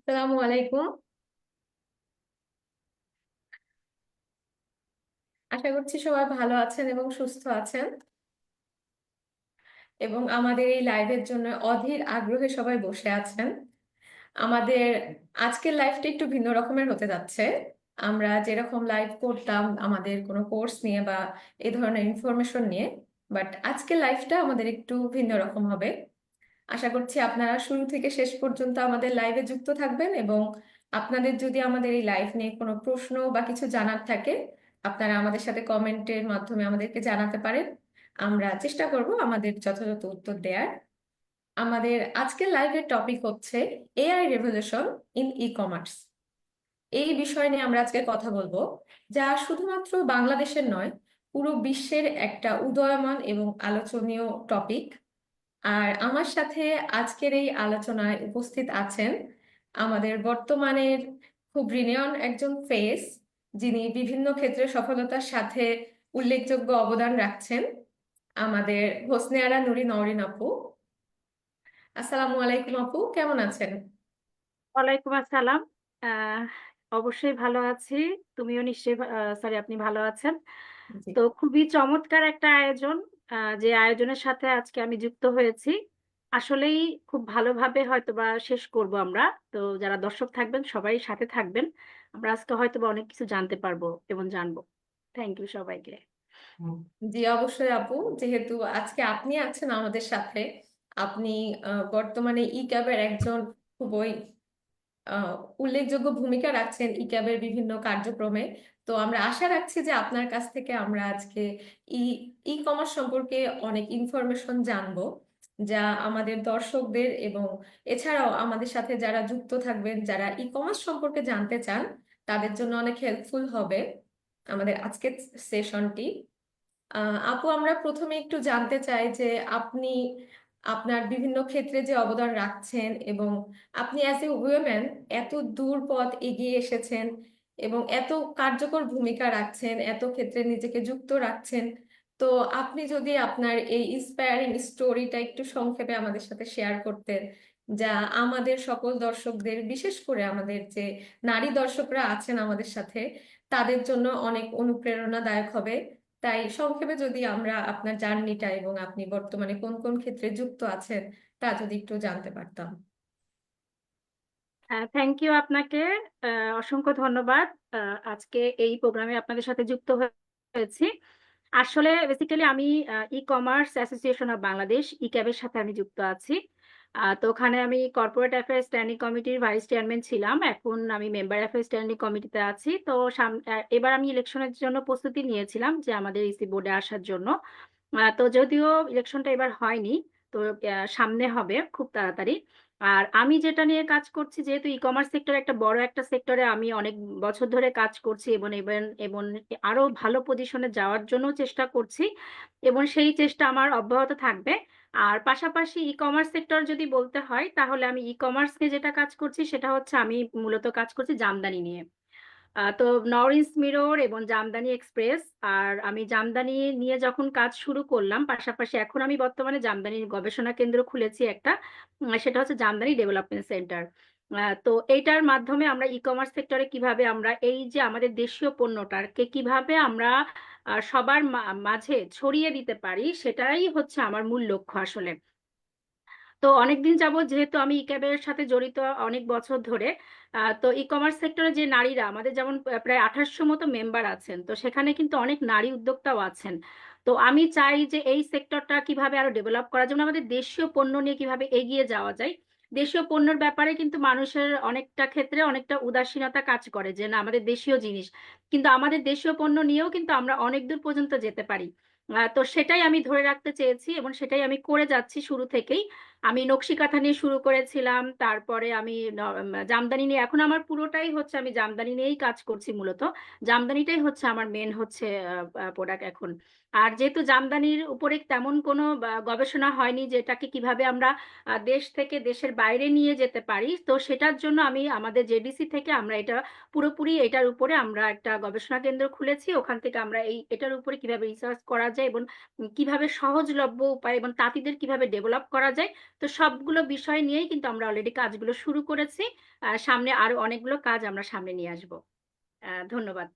আসসালামু আলাইকুম। আশা করছি সবাই ভালো আছেন এবং সুস্থ আছেন এবং আমাদের এই লাইভের জন্য অধীর আগ্রহে সবাই বসে আছেন। আমাদের আজকের লাইভটা একটু ভিন্ন রকমের হতে যাচ্ছে। আমরা যেরকম লাইভ করতাম আমাদের কোনো কোর্স নিয়ে বা এই ধরনের ইনফরমেশন নিয়ে, বাট আজকের লাইভটা আমাদের একটু ভিন্ন রকম হবে। আশা করছি আপনারা শুরু থেকে শেষ পর্যন্ত আমাদের লাইভে যুক্ত থাকবেন এবং আপনাদের যদি আমাদের এই লাইভ নিয়ে কোনো প্রশ্ন বা কিছু জানার থাকে আপনারা আমাদের সাথে কমেন্টের মাধ্যমে আমাদেরকে জানাতে পারেন। আমরা চেষ্টা করব আমাদের যথাযথ উত্তর দেওয়ার। আমাদের আজকের লাইভের টপিক হচ্ছে AI revolution in e commerce. এই বিষয় নিয়ে আমরা আজকে কথা বলবো, যা শুধুমাত্র বাংলাদেশের নয়, পুরো বিশ্বের একটা উদীয়মান এবং আলোচনীয় টপিক। আর আমার সাথে আজকের এই আলোচনায় উপস্থিত আছেন আমাদের বর্তমানের খুব রিনিয়ন একজন ফেস, যিনি বিভিন্ন ক্ষেত্রে সফলতার সাথে উল্লেখযোগ্য অবদান রাখছেন, আমাদের হোসনে আরা নুরি নওরিন আপু। আসসালামু আলাইকুম আপু, কেমন আছেন? ওয়ালাইকুম আসসালাম। আহ অবশ্যই ভালো আছি। তুমিও নিশ্চয়ই সরি, আপনি ভালো আছেন? জি, তো খুবই চমৎকার একটা আয়োজন, যে আয়োজনের সাথে আজকে আমি যুক্ত হয়েছি। আসলেই খুব ভালোভাবে হয়তোবা শেষ করব আমরা। তো যারা দর্শক থাকবেন সবাই সাথে থাকবেন। আমরা আজকে হয়তোবা অনেক কিছু জানতে পারবো এবং জানবো। থ্যাংক ইউ সবাইকে। জি অবশ্যই আপু, যেহেতু আজকে আপনি আছেন আমাদের সাথে, আপনি বর্তমানে ই ক্যাবের একজন খুবই আহ, উল্লেখযোগ্য ভূমিকা রাখছেন ই ক্যাবের বিভিন্ন কার্যক্রমে। তো আমরা আশা রাখছি যে আপনার কাছ থেকে আমরা আজকে ই ই কমার্স সম্পর্কে অনেক ইনফরমেশন জানবো, যা আমাদের দর্শকদের এবং এছাড়াও আমাদের সাথে যারা যুক্ত থাকবেন, যারা ই কমার্স সম্পর্কে জানতে চান, তাদের জন্য অনেক হেল্পফুল হবে আমাদের আজকের সেশনটি। আপু, আমরা প্রথমে একটু জানতে চাই যে আপনি আপনার বিভিন্ন ক্ষেত্রে যে অবদান রাখছেন এবং আপনি অ্যাজ এ উইমেন এত দূর পথ এগিয়ে এসেছেন এবং এত কার্যকর ভূমিকা রাখছেন, এত ক্ষেত্রে নিজেকে যুক্ত রাখছেন। তো আপনি যদি আপনার এই ইন্সপায়ারিং স্টোরিটা একটু সংক্ষেপে আমাদের সাথে শেয়ার করতেন, যা আমাদের সকল দর্শকদের, বিশেষ করে আমাদের যে নারী দর্শকরা আছেন আমাদের সাথে, তাদের জন্য অনেক অনুপ্রেরণাদায়ক হবে। তাই সংক্ষেপে যদি আমরা আপনার জার্নিটা এবং আপনি বর্তমানে কোন কোন ক্ষেত্রে যুক্ত আছেন তা যদি একটু জানতে পারতাম। থ্যাংক ইউ আপনাকে। অসংখ্য ধন্যবাদ। আজকে এই প্রোগ্রামে আপনাদের সাথে যুক্ত হয়েছি। আসলে বেসিক্যালি আমি e commerce association of Bangladesh e ক্যাবের সাথে আমি যুক্ত আছি। তো ওখানে আমি কর্পোরেট অ্যাফেয়ার্স স্ট্যান্ডিং কমিটির ভাইস চেয়ারম্যান ছিলাম, এখন আমি মেম্বার অ্যাফেয়ার্স স্ট্যান্ডিং কমিটিতে আছি। তো এবার আমি ইলেকশনের জন্য প্রস্তুতি নিয়েছিলাম যে আমাদের ইসি বোর্ডে আসার জন্য। তো যদিও ইলেকশনটা এবার হয়নি, তো সামনে হবে খুব তাড়াতাড়ি। আর আমি যেটা নিয়ে কাজ করছি, যেহেতু ই কমার্স সেক্টর একটা বড় একটা সেক্টরে আমি অনেক বছর ধরে কাজ করছি এবং এবং এবং আরো ভালো পজিশনে যাওয়ার জন্য চেষ্টা করছি এবং সেই চেষ্টা আমার অব্যাহত থাকবে। আর পাশাপাশি ই কমার্স সেক্টর যদি বলতে হয়, তাহলে আমি ই কমার্স নিয়ে যেটা কাজ করছি সেটা হচ্ছে আমি মূলত কাজ করছি জামদানি নিয়ে। তো নরিন্স মিরর এবং জামদানি এক্সপ্রেস। আর আমি জামদানি নিয়ে যখন কাজ শুরু করলাম, পাশাপাশি এখন আমি বর্তমানে জামদানির গবেষণা কেন্দ্র খুলেছি একটা, সেটা হচ্ছে জামদানি ডেভেলপমেন্ট সেন্টার। তো এইটার মাধ্যমে আমরা ই কমার্স সেক্টরে কিভাবে আমরা এই যে আমাদের দেশীয় পণ্যটাকে কিভাবে আমরা সবার মাঝে ছড়িয়ে দিতে পারি, সেটাই হচ্ছে আমার মূল লক্ষ্য আসলে। তো অনেকদিন যাবত যেহেতু আমি ই ক্যাবের সাথে জড়িত অনেক বছর ধরে, তো ই কমার্স সেক্টরে যে নারীরা আমাদের যেমন প্রায় 2800 মতো মেম্বার আছেন, তো সেখানে কিন্তু অনেক নারী উদ্যোক্তাও আছেন। তো আমি চাই যে এই সেক্টরটা কিভাবে আরো ডেভেলপ করা, যেমন আমাদের দেশীয় পণ্য নিয়ে কিভাবে এগিয়ে যাওয়া যায়। দেশীয় পণ্যের ব্যাপারে কিন্তু মানুষের অনেকটা ক্ষেত্রে অনেকটা উদাসীনতা কাজ করে যে না আমাদের দেশীয় জিনিস, কিন্তু আমাদের দেশীয় পণ্য নিয়েও কিন্তু আমরা অনেক দূর পর্যন্ত যেতে পারি। তো সেটাই আমি ধরে রাখতে চেয়েছি এবং সেটাই আমি করে যাচ্ছি শুরু থেকেই। আমি নকশি কাঁথা নিয়ে শুরু করেছিলাম, তারপরে আমি জামদানি নিয়ে, এখন আমার পুরোটাই হচ্ছে আমি জামদানি নিয়েই কাজ করছি মূলত। জামদানিটাই হচ্ছে আমার মেন হচ্ছে প্রোডাক্ট এখন। আর যেহেতু জামদানির উপরে তেমন কোনো গবেষণা হয়নি যে এটাকে কিভাবে আমরা দেশ থেকে দেশের বাইরে নিয়ে যেতে পারি, তো সেটার জন্য আমি আমাদের জেডিসি থেকে আমরা এটা পুরোপুরি এটার উপরে আমরা একটা গবেষণা কেন্দ্র খুলেছি। ওখান থেকে আমরা এটার উপরে কিভাবে রিসার্চ করা যায় এবং কিভাবে সহজলভ্য উপায় এবং তাঁতিদের কিভাবে ডেভেলপ করা যায়, তো সবগুলো বিষয় নিয়েই কিন্তু আমরা অলরেডি কাজগুলো শুরু করেছি। সামনে আরো অনেকগুলো কাজ আমরা সামনে নিয়ে আসবো। ধন্যবাদ।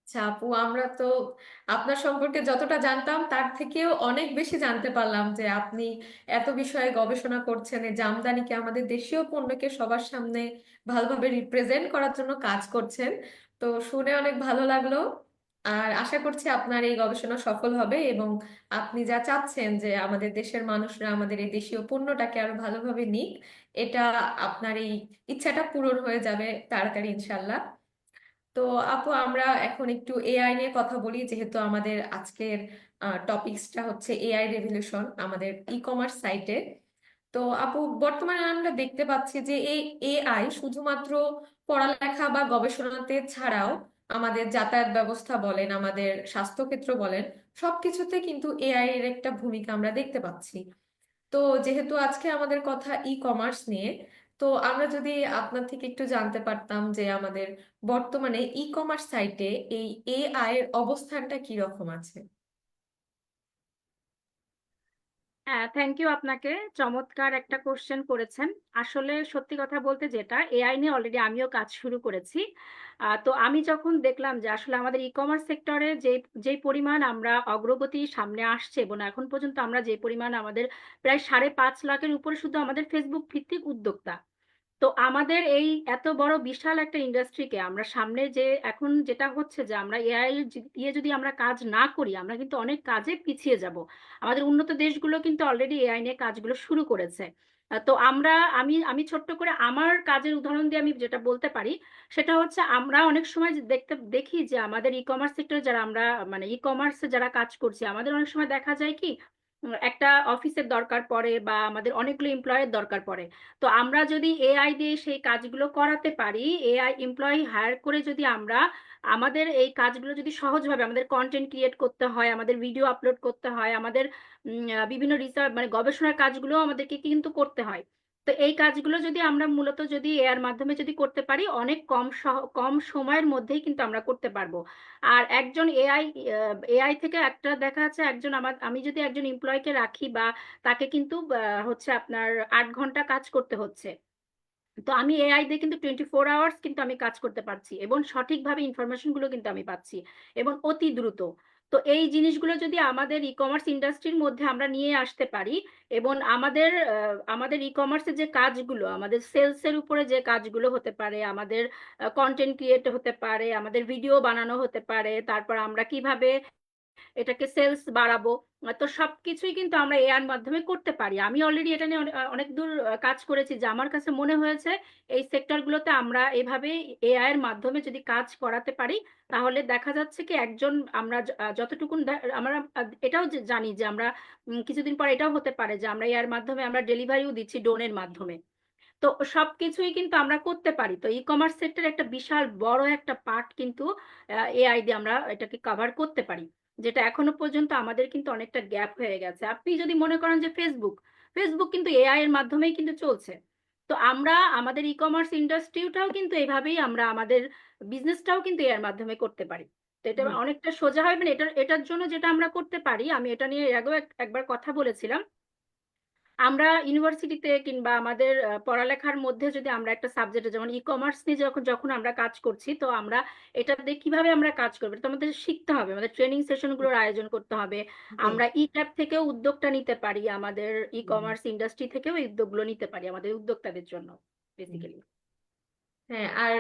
আচ্ছা আপু, আমরা তো আপনার সম্পর্কে যতটা জানতাম তার থেকেও অনেক বেশি জানতে পারলাম যে আপনি এত বিষয়ে গবেষণা করছেন, এই জামদানিকে, আমাদের দেশীয় পণ্যকে সবার সামনে ভালোভাবে রিপ্রেজেন্ট করার জন্য কাজ করছেন। তো শুনে অনেক ভালো লাগলো। আর আশা করছি আপনার এই গবেষণা সফল হবে এবং আপনি যা চাচ্ছেন যে আমাদের দেশের মানুষরা আমাদের এই দেশীয় পণ্যটাকে আরো ভালোভাবে নিক, এটা আপনার এই ইচ্ছাটা পূরণ হয়ে যাবে তাড়াতাড়ি ইনশাল্লাহ। তো আপু, আমরা এখন একটু এআই নিয়ে কথা বলি, যেহেতু আমাদের আজকের টপিকসটা হচ্ছে এআই রেভলিউশন আমাদের ই কমার্স সাইটে। তো আপু, বর্তমানে আমরা দেখতে পাচ্ছি যে এই এআই শুধুমাত্র পড়ালেখা বা গবেষণাতে ছাড়াও আমাদের যাতায়াত ব্যবস্থা বলেন, আমাদের স্বাস্থ্যক্ষেত্র বলেন, সবকিছুতে কিন্তু এআই এর একটা ভূমিকা আমরা দেখতে পাচ্ছি। তো যেহেতু আজকে আমাদের কথা ই কমার্স নিয়ে, তো আমরা যদি আপনার থেকে একটু জানতে পারতাম যে আমাদের বর্তমানে ই কমার্স সাইটে এই এআই এর অবস্থানটা কি রকম আছে। হ্যাঁ, থ্যাংক ইউ আপনাকে। চমৎকার একটা কোশ্চেন করেছেন। আসলে সত্যি কথা বলতে যেটা, এআই নিয়ে অলরেডি আমিও কাজ শুরু করেছি। তো আমি যখন দেখলাম যে আসলে আমাদের ই কমার্স সেক্টরে যে পরিমাণ আমরা অগ্রগতি সামনে আসছে, এবং এখন পর্যন্ত আমরা যে পরিমাণ আমাদের প্রায় 5.5 লাখের উপরে শুধু আমাদের ফেসবুক ভিত্তিক উদ্যোক্তা। তো আমাদের এই এত বড় বিশাল একটা ইন্ডাস্ট্রিকে আমরা সামনে যে এখন যেটা হচ্ছে যে আমরা এআই দিয়ে যদি আমরা কাজ না করি, আমরা কিন্তু অনেক কাজে পিছিয়ে যাব। আমাদের উন্নত দেশগুলো কিন্তু অলরেডি এআই নিয়ে কাজগুলো শুরু করেছে। তো আমি আমি ছোট্ট করে আমার কাজের উদাহরণ দিয়ে আমি যেটা বলতে পারি, সেটা হচ্ছে আমরা অনেক সময় যে দেখি যে আমাদের ই কমার্স সেক্টরে যারা আমরা, মানে ই কমার্সে যারা কাজ করছি, আমাদের অনেক সময় দেখা যায় কি একটা অফিসের দরকার পড়ে বা আমাদের অনেকগুলো এমপ্লয়ের দরকার পড়ে। তো আমরা যদি এআই দিয়ে সেই কাজগুলো করাতে পারি, এআই এমপ্লয়ি হায়ার করে যদি আমরা আমাদের এই কাজগুলো যদি সহজভাবে, আমাদের কন্টেন্ট ক্রিয়েট করতে হয়, আমাদের ভিডিও আপলোড করতে হয়, আমাদের বিভিন্ন রিসার্চ মানে গবেষণার কাজগুলো আমাদেরকে কিন্তু করতে হয়। তো এই কাজগুলো যদি আমরা মূলত যদি এআর মাধ্যমে যদি করতে পারি, অনেক কম সময়ের মধ্যেই কিন্তু আমরা করতে পারবো। আর একজন এআই থেকে একটা দেখা যাচ্ছে একজন আমি যদি একজন এমপ্লয়কে রাখি বা তাকে কিন্তু হচ্ছে আপনার 8 ঘন্টা কাজ করতে হচ্ছে, তো আমি এআই দিয়ে কিন্তু 24 আওয়ার্স কিন্তু আমি কাজ করতে পারছি, এবং সঠিকভাবে ইনফরমেশন গুলো কিন্তু আমি পাচ্ছি, এবং অতি দ্রুত। তো এই জিনিসগুলো যদি আমাদের ই কমার্স ইন্ডাস্ট্রির মধ্যে আমরা নিয়ে আসতে পারি, এবং আমাদের ই কমার্সের যে কাজগুলো, আমাদের সেলস এর উপরে যে কাজগুলো হতে পারে, আমাদের কন্টেন্ট ক্রিয়েট হতে পারে, আমাদের ভিডিও বানানো হতে পারে, তারপর আমরা কিভাবে এটাকে সেলস বাড়াবো, তো সবকিছুই কিন্তু আমরা এআর মাধ্যমে করতে পারি। আমি অলরেডি এটা নিয়ে অনেক দূর কাজ করেছি, যে আমার কাছে মনে হয়েছে এই সেক্টরগুলোতে আমরা এভাবে এআই এর মাধ্যমে যদি কাজ করাতে পারি, তাহলে দেখা যাচ্ছে কি একজন আমরা যতটুকুন আমরা এটাও জানি যে আমরা কিছুদিন পর এটাও হতে পারে যে আমরা এআর মাধ্যমে আমরা ডেলিভারিও দিচ্ছি ড্রোনের মাধ্যমে। তো সবকিছুই কিন্তু আমরা করতে পারি। তো ই কমার্স সেক্টর একটা বিশাল বড় একটা পার্ট কিন্তু এআই দিয়ে আমরা এটাকে কভার করতে পারি, যেটা এখনো পর্যন্ত আমাদের কিন্তু অনেকটা গ্যাপ হয়ে গেছে। আপনি যদি মনে করেন যে ফেসবুক, ফেসবুক কিন্তু এআই এর মাধ্যমেই কিন্তু চলছে। তো আমরা আমাদের ই কমার্স ইন্ডাস্ট্রিটাও কিন্তু এইভাবেই আমরা আমাদের বিজনেসটাও কিন্তু এর মাধ্যমে করতে পারি। তো এটা হুম। অনেকটা সোজা হয়। মানে এটার জন্য যেটা আমরা করতে পারি, আমি এটা নিয়ে এর আগেও একবার কথা বলেছিলাম। আমরা ইউনিভার্সিটিতে কিংবা আমাদের পড়ালেখার মধ্যে যদি আমরা একটা সাবজেক্টে, যেমন ই কমার্স নিয়ে যখন যখন আমরা কাজ করছি, তো আমরা এটা দিয়ে কিভাবে আমরা কাজ করবো তো আমাদের শিখতে হবে, আমাদের ট্রেনিং সেশনগুলোর আয়োজন করতে হবে। জি। আমরা ই ক্যাব থেকেও উদ্যোগটা নিতে পারি, আমাদের ই হুম। কমার্স ইন্ডাস্ট্রি থেকেও এই উদ্যোগগুলো নিতে পারি আমাদের উদ্যোক্তাদের জন্য হুম। বেসিক্যালি। হ্যাঁ, আর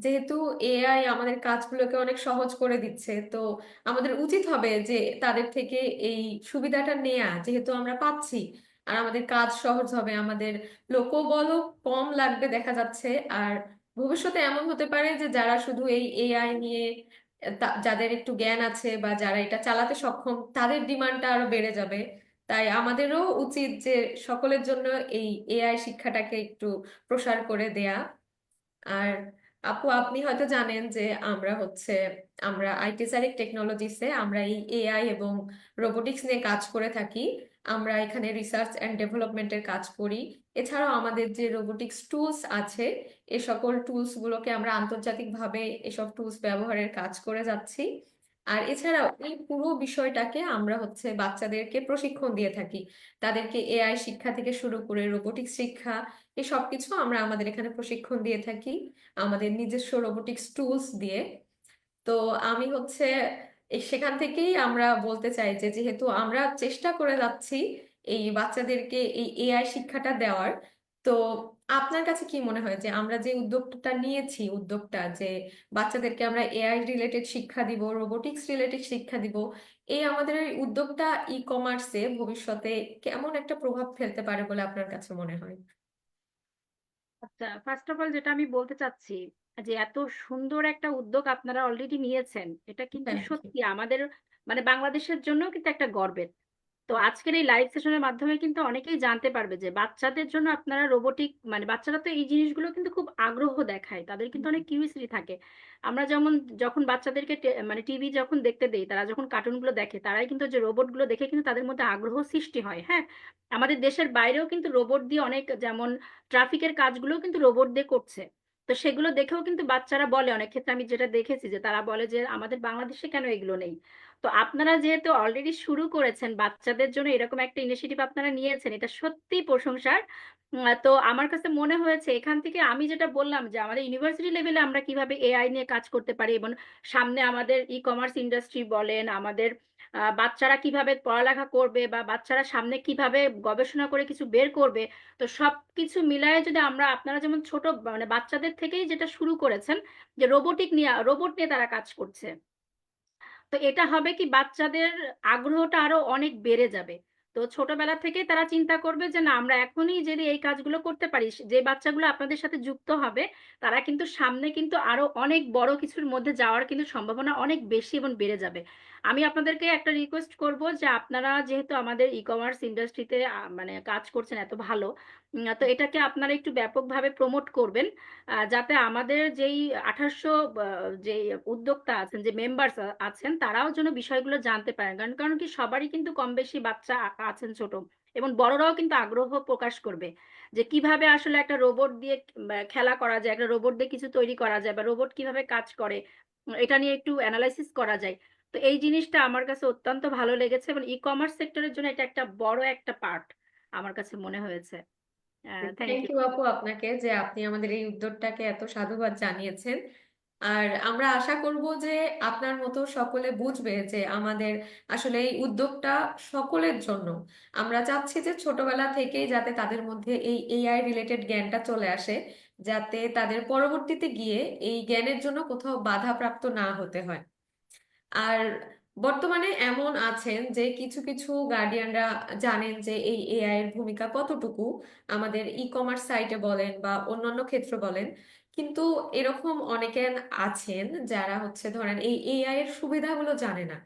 যেহেতু এআই আমাদের কাজগুলোকে অনেক সহজ করে দিচ্ছে, তো আমাদের উচিত হবে যে তাদের থেকে এই সুবিধাটা নেয়া, যেহেতু আমরা পাচ্ছি। আর আমাদের কাজ সহজ হবে, আমাদের লোকবলও কম লাগবে দেখা যাচ্ছে। আর ভবিষ্যতে এমন হতে পারে যে যারা শুধু এই এআই নিয়ে যাদের একটু জ্ঞান আছে বা যারা এটা চালাতে সক্ষম, তাদের ডিমান্ডটা আরো বেড়ে যাবে। তাই আমাদেরও উচিত যে সকলের জন্য এই এআই শিক্ষাটাকে একটু প্রসার করে দেয়া। আর আপু, আপনি হয়তো জানেন যে আমরা আইটিসারিক টেকনোলজিসে আমরা এই এআই এবং রোবোটিক্স নিয়ে কাজ করে থাকি। আমরা এখানে রিসার্চ অ্যান্ড ডেভেলপমেন্টের কাজ করি। এছাড়াও আমাদের যে রোবোটিক্স টুলস আছে, এ সকল টুলস গুলোকে আমরা আন্তর্জাতিকভাবে এসব টুলস ব্যবহারের কাজ করে যাচ্ছি। আর এছাড়াও এই পুরো বিষয়টাকে আমরা হচ্ছে বাচ্চাদেরকে প্রশিক্ষণ দিয়ে থাকি। তাদেরকে এআই শিক্ষা থেকে শুরু করে রোবোটিক্স শিক্ষা, এই সব কিছু আমরা আমাদের এখানে প্রশিক্ষণ দিয়ে থাকি আমাদের নিজস্ব রোবোটিক্স টুলস দিয়ে। তো আমি হচ্ছে সেখান থেকেই আমরা বলতে চাই যে যেহেতু আমরা চেষ্টা করে যাচ্ছি এই বাচ্চাদেরকে এই এআই শিক্ষাটা দেওয়ার, তো আপনার কাছে কি মনে হয় যে আমরা যে উদ্যোগটা নিয়েছি, উদ্যোগটা যে বাচ্চাদেরকে আমরা এআই রিলেটেড শিক্ষা দিব, রোবোটিক্স রিলেটেড শিক্ষা দিব, এই আমাদের এই উদ্যোগটা ই কমার্সে ভবিষ্যতে কেমন একটা প্রভাব ফেলতে পারে বলে আপনার কাছে মনে হয়? আচ্ছা, ফার্স্ট অফ অল যেটা আমি বলতে চাচ্ছি, যে এত সুন্দর একটা উদ্যোগ আপনারা অলরেডি নিয়েছেন, এটা কিন্তু থ্যাংক ইউ। সত্যি আমাদের মানে বাংলাদেশের জন্য কিন্তু একটা গর্বের। তো আজকের এই লাইভ সেশনের মাধ্যমে কিন্তু অনেকেই জানতে পারবে যে বাচ্চাদের জন্য আপনারা রোবোটিক, মানে বাচ্চারা তো এই জিনিসগুলো কিন্তু খুব আগ্রহ দেখায়, তাদের কিন্তু অনেক কিউরিয়াসিটি থাকে। আমরা যেমন যখন বাচ্চাদেরকে মানে টিভি যখন দেখতে দেই, তারা যখন কার্টুনগুলো দেখে, তারাই কিন্তু যে রোবটগুলো দেখে কিন্তু তাদের মধ্যে আগ্রহ সৃষ্টি হয়। হ্যাঁ, আমাদের দেশের বাইরেও কিন্তু রোবট দিয়ে অনেক, যেমন ট্রাফিকের কাজগুলোও কিন্তু রোবট দিয়ে করছে। তো সেগুলো দেখেও কিন্তু বাচ্চারা বলে, অনেক ক্ষেত্রে আমি যেটা দেখেছি যে তারা বলে যে আমাদের বাংলাদেশে কেন এগুলো নেই। তো আপনারা যেহেতু অলরেডি শুরু করেছেন বাচ্চাদের জন্য, এরকম একটা ইনিশিয়েটিভ আপনারা নিয়েছেন, এটা সত্যি প্রশংসার। তো আমার কাছে মনে হয়েছে এখান থেকে আমি যেটা বললাম যে আমাদের ইউনিভার্সিটি লেভেলে আমরা কিভাবে এআই নিয়ে কাজ করতে পারি, এবং সামনে আমাদের ই কমার্স ইন্ডাস্ট্রি বলেন, আমাদের বাচ্চারা কিভাবে পড়ালেখা করবে, বা বাচ্চারা সামনে কিভাবে গবেষণা করে কিছু বের করবে। তো সবকিছু মিলায়ে যদি আমরা, আপনারা যেমন ছোট মানে বাচ্চাদের থেকেই যেটা শুরু করেছেন, যে রোবট নিয়ে তারা কাজ করছে, তো এটা হবে কি বাচ্চাদের আগ্রহটা আরো অনেক বেড়ে যাবে। তো ছোটবেলা থেকে তারা চিন্তা করবে যে না, আমরা এখনই যদি এই কাজগুলো করতে পারি, যে বাচ্চাগুলো আপনাদের সাথে যুক্ত হবে, তারা কিন্তু সামনে কিন্তু আরো অনেক বড় কিছুর মধ্যে যাওয়ার কিন্তু সম্ভাবনা অনেক বেশি এবং বেড়ে যাবে। আমি আপনাদেরকে একটা রিকোয়েস্ট করব যে আপনারা যেহেতু আমাদের ই কমার্স ইন্ডাস্ট্রিতে মানে কাজ করছেন এত ভালো, তো এটাকে আপনারা একটু ব্যাপকভাবে প্রমোট করবেন, যাতে আমাদের যেই 1800 যে উদ্যোক্তা আছেন, যে মেম্বার্স আছেন, তারাও যেন বিষয়গুলো জানতে পারেন। কারণ কারণ কি সবারই কিন্তু কম বেশি বাচ্চা আছেন ছোট, এবং বড়রাও কিন্তু আগ্রহ প্রকাশ করবে যে কিভাবে আসলে একটা রোবট দিয়ে খেলা করা যায়, একটা রোবট দিয়ে কিছু তৈরি করা যায়, বা রোবট কিভাবে কাজ করে, এটা নিয়ে একটু অ্যানালাইসিস করা যায়। তো এই জিনিসটা আমার কাছে অত্যন্ত ভালো লেগেছে, এবং ই কমার্স সেক্টরের জন্য এটা একটা বড় একটা পার্ট আমার কাছে মনে হয়েছে। Thank thank you. ইউ আপু আপনাকে যে আপনি আমাদের এই উদ্যোগটাকে এত সাধুবাদ জানিয়েছেন। আর আমরা আশা করব যে আপনার মতো সকলে বুঝবে যে আমাদের আসলে এই উদ্যোগটা সকলের জন্য। আমরা চাচ্ছি যে ছোটবেলা থেকেই যাতে তাদের মধ্যে এই এআই রিলেটেড জ্ঞানটা চলে আসে, যাতে তাদের পরবর্তীতে গিয়ে এই জ্ঞানের জন্য কোথাও বাধাপ্রাপ্ত না হতে হয়। আর বর্তমানে এমন আছেন যে কিছু কিছু গার্ডিয়ানরা জানেন যে এই এআই এর ভূমিকা কতটুকু আমাদের ই কমার্স সাইটে বলেন বা অন্যান্য ক্ষেত্রে বলেন, কিন্তু এরকম অনেকে আছেন যারা হচ্ছে ধরেন এই এআই এর সুবিধাগুলো জানে না।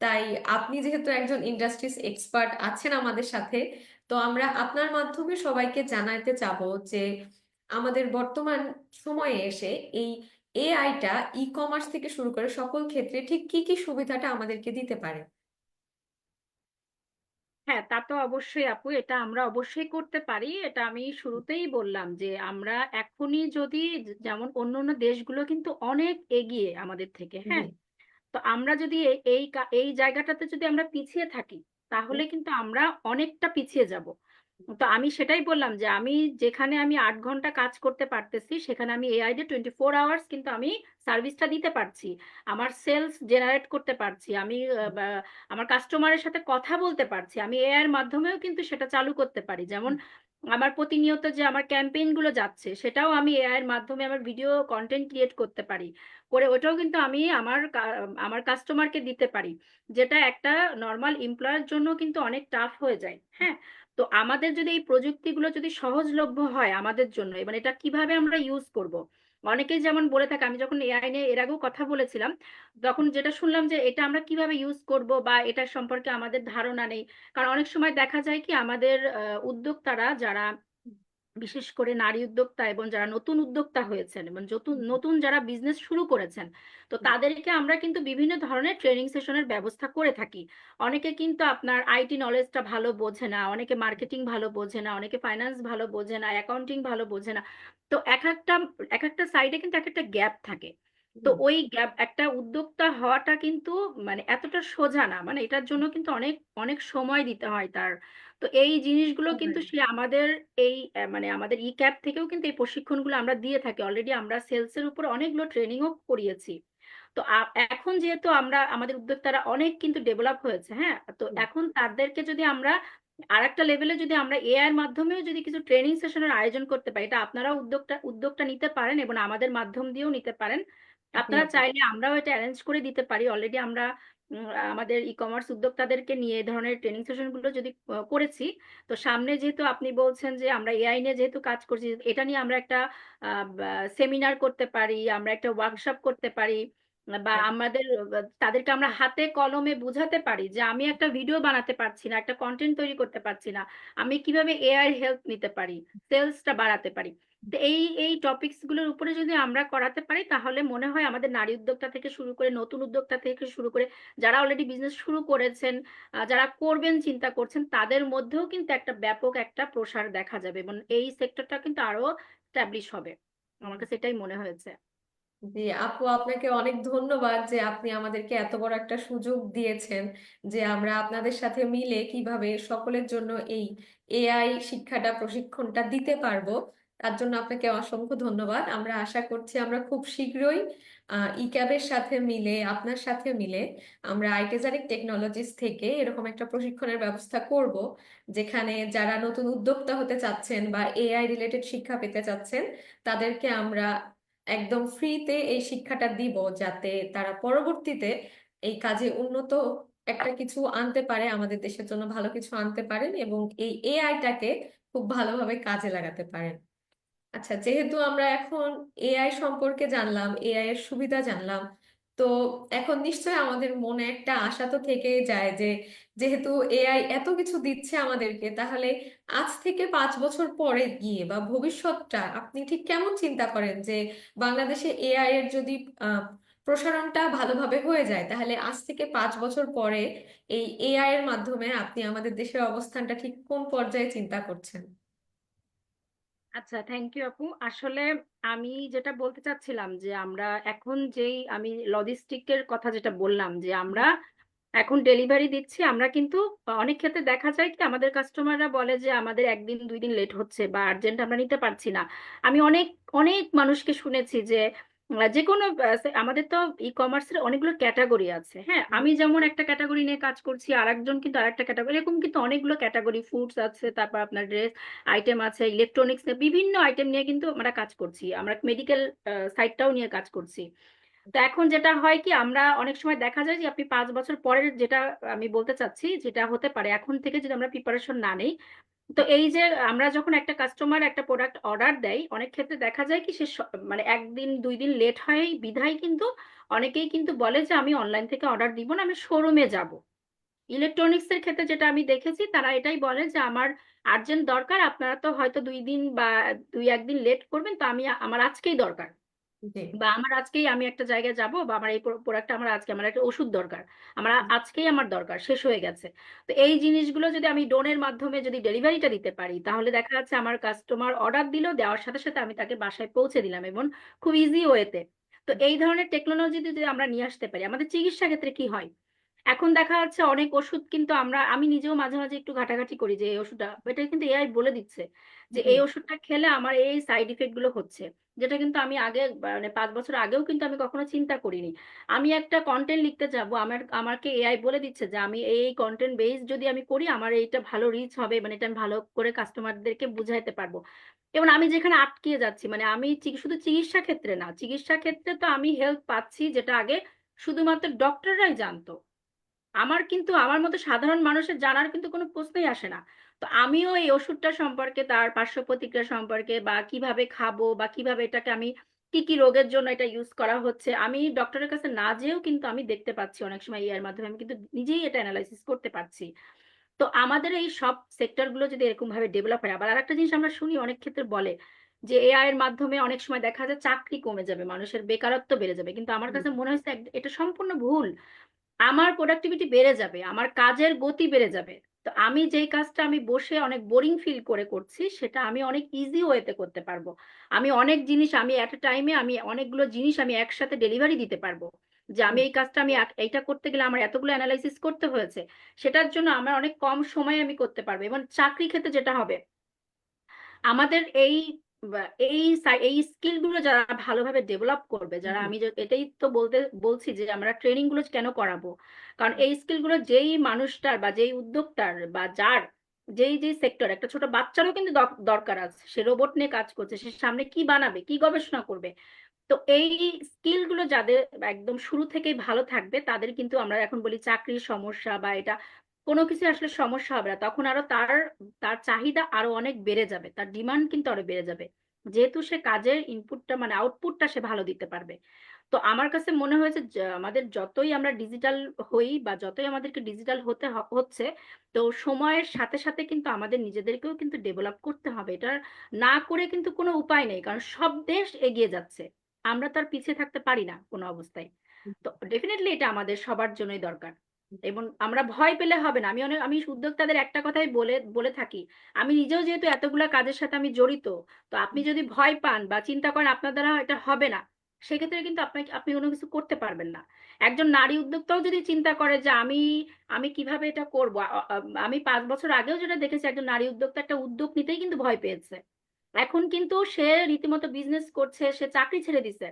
তাই আপনি যেহেতু একজন ইন্ডাস্ট্রিজ এক্সপার্ট আছেন আমাদের সাথে, তো আমরা আপনার মাধ্যমে সবাইকে জানাইতে চাবো যে আমাদের বর্তমান সময়ে এসে এই এআইটা ই কমার্স থেকে শুরু করে সকল ক্ষেত্রে ঠিক কি কি সুবিধাটা আমাদেরকে দিতে পারে। হ্যাঁ, তা তো অবশ্যই আপু, এটা আমরা অবশ্যই করতে পারি। এটা আমি শুরুতেই বললাম যে আমরা এখনই যদি, যেমন অন্য অন্য দেশগুলো কিন্তু অনেক এগিয়ে আমাদের থেকে। জি। হ্যাঁ, তো আমরা যদি এই জায়গাটাতে যদি আমরা পিছিয়ে থাকি, তাহলে কিন্তু আমরা অনেকটা পিছিয়ে যাব। তো আমি সেটাই বললাম যে আমি যেখানে আমি 8 ঘন্টা কাজ করতে পারতেছি, সেখানে আমি এআই দিয়ে 24 আওয়ার্স কিন্তু আমি সার্ভিসটা দিতে পারছি। আমার সেলস জেনারেট করতে পারছি, আমি আমার কাস্টমারের সাথে কথা বলতে পারছি, আমি এআই এর মাধ্যমেও কিন্তু সেটা চালু করতে পারি। যেমন আমার প্রতিনিয়ত যে আমার ক্যাম্পেইন গুলো যাচ্ছে, সেটাও আমি এআই এর মাধ্যমে আমার ভিডিও কন্টেন্ট ক্রিয়েট করতে পারি, করে ওটাও কিন্তু আমি আমার কাস্টমারকে দিতে পারি, যেটা একটা নর্মাল এমপ্লয়ের জন্য কিন্তু অনেক টাফ হয়ে যায়। হ্যাঁ, তো আমাদের যদি এই প্রযুক্তিগুলো যদি সহজলভ্য হয় আমাদের জন্য, এবার এটা কিভাবে আমরা ইউজ করব। অনেকেই যেমন বলে থাকে, আমি যখন এআই নিয়ে এর আগেও কথা বলেছিলাম, তখন যেটা শুনলাম যে এটা আমরা কিভাবে ইউজ করব বা এটা সম্পর্কে আমাদের ধারণা নেই। কারণ অনেক সময় দেখা যায় কি আমাদের উদ্যোক্তারা যারা, বিশেষ করে নারী উদ্যোক্তা এবং যারা নতুন উদ্যোক্তা হয়েছেন এবং নতুন নতুন যারা বিজনেস শুরু করেছেন, তো তাদেরকে আমরা কিন্তু বিভিন্ন ধরনের ট্রেনিং সেশনের ব্যবস্থা করে থাকি। অনেকে কিন্তু আপনার আইটি নলেজটা ভালো বোঝে না, অনেকে মার্কেটিং ভালো বোঝে না, অনেকে ফাইন্যান্স ভালো বোঝে না, অ্যাকাউন্টিং ভালো বোঝে না। তো এক একটা সাইডে কিন্তু এক একটা গ্যাপ থাকে। তো হুম, ওই গ্যাপ, একটা উদ্যোক্তা হওয়াটা কিন্তু মানে এতটা সোজা না, মানে এটার জন্য কিন্তু অনেক অনেক সময় দিতে হয় তার। তো এই জিনিসগুলো কিন্তু সময়। সে আমাদের এই মানে আমাদের ই ক্যাব থেকেও কিন্তু এই প্রশিক্ষণগুলো আমরা দিয়ে থাকি। অলরেডি আমরা সেলস এর উপর অনেকগুলো ট্রেনিংও করিয়েছি। তো এখন যেহেতু আমরা আমাদের উদ্যোক্তারা অনেক কিন্তু ডেভেলপ হয়েছে, হ্যাঁ, তো হুম, এখন তাদেরকে যদি আমরা আরেকটা লেভেলে যদি আমরা এআই এর মাধ্যমেও যদি কিছু ট্রেনিং সেশনের আয়োজন করতে পারি, এটা আপনারা উদ্যোগটা নিতে পারেন এবং আমাদের মাধ্যম দিয়েও নিতে পারেন। জি আপনারা আপু। চাইলে আমরাও এটা অ্যারেঞ্জ করে দিতে পারি। অলরেডি আমরা আমাদের ই কমার্স উদ্যোক্তাদেরকে নিয়ে এই ধরনের ট্রেনিং সেশন গুলো যদি করেছি। তো সামনে যেহেতু আপনি বলছেন যে আমরা এআই নিয়ে যেহেতু কাজ করছি, এটা নিয়ে আমরা একটা সেমিনার করতে পারি, আমরা একটা ওয়ার্কশপ করতে পারি, বা হ্যাঁ, আমাদের তাদেরকে আমরা হাতে কলমে বুঝাতে পারি যে আমি একটা ভিডিও বানাতে পারছি না, একটা কন্টেন্ট তৈরি করতে পারছি না, আমি কিভাবে এআই এর হেল্প নিতে পারি, সেলসটা বাড়াতে পারি। তো এই এই টপিকস গুলোর উপরে যদি আমরা করাতে পারি, তাহলে মনে হয় আমাদের নারী উদ্যোক্তা থেকে শুরু করে, নতুন উদ্যোক্তা থেকে শুরু করে, যারা অলরেডি বিজনেস শুরু করেছেন, যারা করবেন চিন্তা করছেন, তাদের মধ্যেও কিন্তু একটা ব্যাপক একটা প্রসার দেখা যাবে এবং এই সেক্টরটা কিন্তু আরো স্ট্যাবলিশ হবে। আমার কাছে এটাই মনে হয়েছে। জি আপু, আপনাকে অনেক ধন্যবাদ যে আপনি আমাদেরকে এত বড় একটা সুযোগ দিয়েছেন যে আমরা আপনাদের সাথে মিলে কিভাবে সকলের জন্য এই এআই শিক্ষাটা প্রশিক্ষণটা দিতে পারবো। তার জন্য আপনাকে অসংখ্য ধন্যবাদ। আমরা আশা করছি আমরা খুব শীঘ্রই ই ক্যাবের সাথে মিলে, আপনার সাথে মিলে আমরা আইটেজারিক টেকনোলজিস থেকে এরকম একটা প্রশিক্ষণের ব্যবস্থা করব, যেখানে যারা নতুন উদ্যোক্তা হতে চাচ্ছেন বা এআই রিলেটেড শিক্ষা পেতে চাচ্ছেন তাদেরকে আমরা একদম ফ্রিতে এই শিক্ষাটা দিব, যাতে তারা পরবর্তীতে এই কাজে উন্নত একটা কিছু আনতে পারে, আমাদের দেশের জন্য ভালো কিছু আনতে পারেন এবং এই এআইটাকে খুব ভালোভাবে কাজে লাগাতে পারেন। আচ্ছা, যেহেতু আমরা এখন এআই সম্পর্কে জানলাম, এআই এর সুবিধা জানলাম, তো এখন নিশ্চয়ই আমাদের মনে একটা আশা তো থেকেই যায় যে যেহেতু এআই এত কিছু দিচ্ছে আমাদেরকে, তাহলে আজ থেকে 5 বছর পরে গিয়ে বা ভবিষ্যৎটা আপনি ঠিক কেমন চিন্তা করেন যে বাংলাদেশে এআই এর যদি প্রসারণটা ভালোভাবে হয়ে যায়, তাহলে আজ থেকে 5 বছর পরে এই এআই এর মাধ্যমে আপনি আমাদের দেশের অবস্থানটা ঠিক কোন পর্যায়ে চিন্তা করছেন? আচ্ছা, থ্যাংক ইউ আপু। আসলে আমি যেটা বলতে চাচ্ছিলাম যে আমরা এখন যেই আমি লজিস্টিকের কথা যেটা বললাম যে আমরা এখন ডেলিভারি দিচ্ছি, আমরা কিন্তু অনেক ক্ষেত্রে দেখা যায় কি আমাদের কাস্টমাররা বলে যে আমাদের একদিন দুই দিন লেট হচ্ছে বা আর্জেন্ট আমরা নিতে পারছি না। আমি অনেক অনেক মানুষকে শুনেছি যে যে কোনো আমাদের তো ই কমার্সের অনেকগুলো ক্যাটাগরি আছে, হ্যাঁ, হুম, আমি যেমন একটা ক্যাটাগরি নিয়ে কাজ করছি, আর একজন কিন্তু আরেকটা ক্যাটাগরি, এরকম কিন্তু অনেকগুলো ক্যাটাগরি, ফুডস আছে, তারপর আপনার ড্রেস আইটেম আছে, ইলেকট্রনিক্স, বিভিন্ন আইটেম নিয়ে কিন্তু আমরা কাজ করছি, আমরা মেডিকেল সাইডটাও নিয়ে কাজ করছি। তো এখন যেটা হয় কি আমরা অনেক সময় দেখা যায় যে আপনি 5 বছর পরের যেটা আমি বলতে চাচ্ছি, যেটা হতে পারে এখন থেকে যদি আমরা প্রিপারেশন না নেই, তো এই যে আমরা যখন একটা কাস্টমার একটা প্রোডাক্ট অর্ডার দেয়, অনেক ক্ষেত্রে দেখা যায় কি সে মানে একদিন দুই দিন লেট হয় বিধায় কিন্তু অনেকেই কিন্তু বলে যে আমি অনলাইন থেকে অর্ডার দিব না, আমি শোরুমে যাব। ইলেকট্রনিক্স এর ক্ষেত্রে যেটা আমি দেখেছি, তারা এটাই বলে যে আমার আর্জেন্ট দরকার, আপনারা তো হয়তো দুই দিন বা দুই একদিন লেট করবেন, তো আমি আমার আজকেই দরকার, জি বা আমার আজকেই আমি একটা জায়গায় যাব, বা আমার এই প্রোডাক্টটা আমার আজকে, আমার একটা ওষুধ দরকার, আমার আজকেই আমার দরকার, শেষ হয়ে গেছে। তো এই জিনিসগুলো যদি আমি ড্রোনের মাধ্যমে যদি ডেলিভারিটা দিতে পারি, তাহলে দেখা যাচ্ছে আমার কাস্টমার অর্ডার দিল, দেওয়ার সাথে সাথে আমি তাকে বাসায় পৌঁছে দিলাম এবং খুব ইজি ওয়েতে। তো এই ধরনের টেকনোলজি যদি আমরা নিয়ে আসতে পারি, আমাদের চিকিৎসা ক্ষেত্রে কি হয়, এখন দেখা যাচ্ছে অনেক ওষুধ কিন্তু আমি নিজেও মাঝে মাঝে একটু ঘাটাঘাটি করি যে এই ওষুধটা, এটা কিন্তু এআই বলে দিচ্ছে যে জি এই ওষুধটা খেলে আমার এই সাইড ইফেক্ট গুলো হচ্ছে, যেটা কিন্তু আমি আগে মানে 5 বছর আগেও কিন্তু আমি কখনো চিন্তা করিনি। আমি একটা কন্টেন্ট লিখতে যাব, আমাকে এআই বলে দিচ্ছে যে আমি এই কন্টেন্ট বেস যদি আমি করি, আমার এইটা ভালো রিচ হবে, মানে এটা আমি ভালো করে কাস্টমারদেরকে বুঝাইতে পারবো। এবং আমি যেখানে আটকিয়ে যাচ্ছি, মানে আমি শুধু চিকিৎসা ক্ষেত্রে না, চিকিৎসা ক্ষেত্রে তো আমি হেল্প পাচ্ছি যেটা আগে শুধুমাত্র ডক্টররাই জানতো, আমার কিন্তু আমার মতো সাধারণ মানুষের জানার কিন্তু কোনো প্রশ্নই আসে না। তো আমিও এই ওষুধটা সম্পর্কে, তার পার্শ্ব প্রতিক্রিয়া সম্পর্কে, বা কিভাবে খাবো, বা কিভাবে এটাকে আমি কি কি রোগের জন্য এটা ইউজ করা হচ্ছে, আমি ডক্টরের কাছে না যেয়েও কিন্তু আমি দেখতে পাচ্ছি, অনেক সময় এর মাধ্যমে আমি কিন্তু নিজেই এটা অ্যানালাইসিস করতে পারছি। তো আমাদের এই সব সেক্টর গুলো যদি এরকম ভাবে ডেভেলপ হয়, আবার আরেকটা জিনিস আমরা শুনি অনেক ক্ষেত্রে বলে যে এআই এর মাধ্যমে অনেক সময় দেখা যায় চাকরি কমে যাবে, মানুষের বেকারত্ব বেড়ে যাবে, কিন্তু আমার কাছে মনে হচ্ছে এটা সম্পূর্ণ ভুল। আমার প্রোডাক্টিভিটি বেড়ে যাবে, আমার কাজের গতি বেড়ে যাবে। তো আমি যেই কাজটা আমি বসে অনেক বোরিং ফিল করে করছি, সেটা আমি অনেক ইজি ওয়েতে করতে পারবো। আমি অনেক জিনিস আমি এট এ টাইমে আমি অনেকগুলো জিনিস আমি একসাথে ডেলিভারি দিতে পারবো। যে আমি হুম, এই কাজটা আমি এইটা করতে গেলে আমার এতগুলো অ্যানালাইসিস করতে হয়েছে, সেটার জন্য আমার অনেক কম সময়ে আমি করতে পারবো। এবং চাকরি ক্ষেত্রে যেটা হবে, আমাদের এই স্কিল গুলো যারা ভালোভাবে ডেভেলপ করবে, যারা হুম, এটাই তো বলছি যে আমরা ট্রেনিং গুলো কেন করাবো। কারণ এই স্কিল গুলো যেই মানুষটার বা যেই উদ্যোক্তার বা যার যেই যেই সেক্টর, একটা ছোট বাচ্চারও কিন্তু দরকার আছে, সে রোবট নিয়ে কাজ করছে, সে সামনে কি বানাবে, কি গবেষণা করবে। তো এই স্কিল গুলো যাদের একদম শুরু থেকেই ভালো থাকবে, তাদের কিন্তু আমরা এখন বলি চাকরির সমস্যা বা এটা কোনো কিছু আসলে সমস্যা হবে না। তখন আরো তার তার চাহিদা আরো অনেক বেড়ে যাবে, তার ডিমান্ড কিন্তু আরো বেড়ে যাবে, যেহেতু সে কাজের ইনপুটটা মানে আউটপুটটা সে ভালো দিতে পারবে। তো আমার কাছে মনে হয়েছে যে আমাদের যতই আমরা ডিজিটাল হই বা যতই আমাদেরকে ডিজিটাল হচ্ছে, তো সময়ের সাথে সাথে কিন্তু আমাদের নিজেদেরকেও কিন্তু ডেভেলপ করতে হবে। এটা না করে কিন্তু কোনো উপায় নেই, কারণ সব দেশ এগিয়ে যাচ্ছে, আমরা তার পিছিয়ে থাকতে পারি না কোনো অবস্থায়। তো ডেফিনেটলি এটা আমাদের সবার জন্যই দরকার। এবং আমরা ভয় পেলে হবে না। আমি উদ্যোক্তাদের একটা কথাই বলে বলে থাকি, আমি নিজেও যেহেতু এতগুলা কাজের সাথে আমি জড়িত, তো আপনি যদি ভয় পান বা চিন্তা করেন আপনার দ্বারা এটা হবে না, সেক্ষেত্রে কিন্তু আপনি কোনো কিছু করতে পারবেন না। একজন নারী উদ্যোক্তাও যদি চিন্তা করে যে আমি আমি কিভাবে এটা করব, আমি 5 বছর আগেও যেটা দেখেছি, একজন নারী উদ্যোক্তা একটা উদ্যোগ নিতেই কিন্তু ভয় পেয়েছে। এখন কিন্তু সে রীতিমতো বিজনেস করছে, সে চাকরি ছেড়ে দিছে,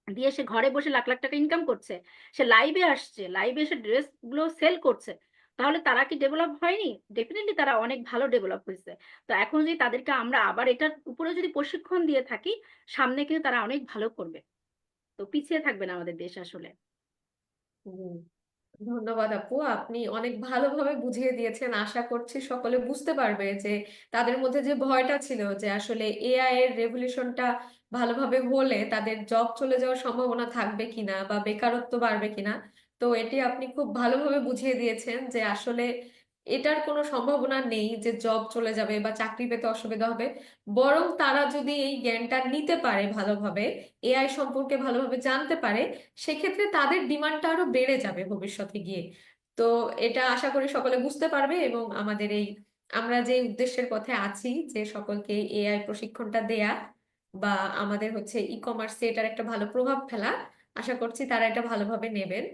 দিয়ে সে ঘরে বসে লাখ লাখ টাকা ইনকাম করছে, সে লাইভে আসছে, লাইভে এসে ড্রেস গুলো সেল করছে। তাহলে তারা কি ডেভেলপ হয়নি? ডেফিনেটলি তারা অনেক ভালো ডেভেলপ হয়েছে। তো এখন যদি তাদেরকে আমরা আবার এটার উপরে যদি প্রশিক্ষণ দিয়ে থাকি, সামনে কিন্তু তারা অনেক ভালো করবে। তো পিছিয়ে থাকবে না আমাদের দেশ আসলে। হুম। ধন্যবাদ আপু, আপনি অনেক ভালোভাবে বুঝিয়ে দিয়েছেন। আশা করছি সকলে বুঝতে পারবে যে তাদের মধ্যে যে ভয়টা ছিল যে আসলে এআই এর রেভলিউশনটা ভালোভাবে হলে তাদের জব চলে যাওয়ার সম্ভাবনা থাকবে কিনা বা বেকারত্ব বাড়বে কিনা। তো এটি আপনি খুব ভালোভাবে বুঝিয়ে দিয়েছেন যে আসলে এটার কোনো সম্ভাবনা নেই যে জব চলে যাবে বা চাকরি পেতে অসুবিধা হবে। বরং তারা যদি এই জ্ঞানটা নিতে পারে ভালোভাবে, এআই সম্পর্কে ভালোভাবে জানতে পারে, সেক্ষেত্রে তাদের ডিমান্ডটা আরো বেড়ে যাবে ভবিষ্যতে গিয়ে। তো এটা আশা করি সকলে বুঝতে পারবে এবং আমাদের এই আমরা যে উদ্দেশ্যের পথে আছি যে সকলকে এআই প্রশিক্ষণটা দেয়া বা আমাদের হচ্ছে ই কমার্সে এটার একটা ভালো প্রভাব ফেলা, আশা করছি তারা এটা ভালোভাবে নেবেন।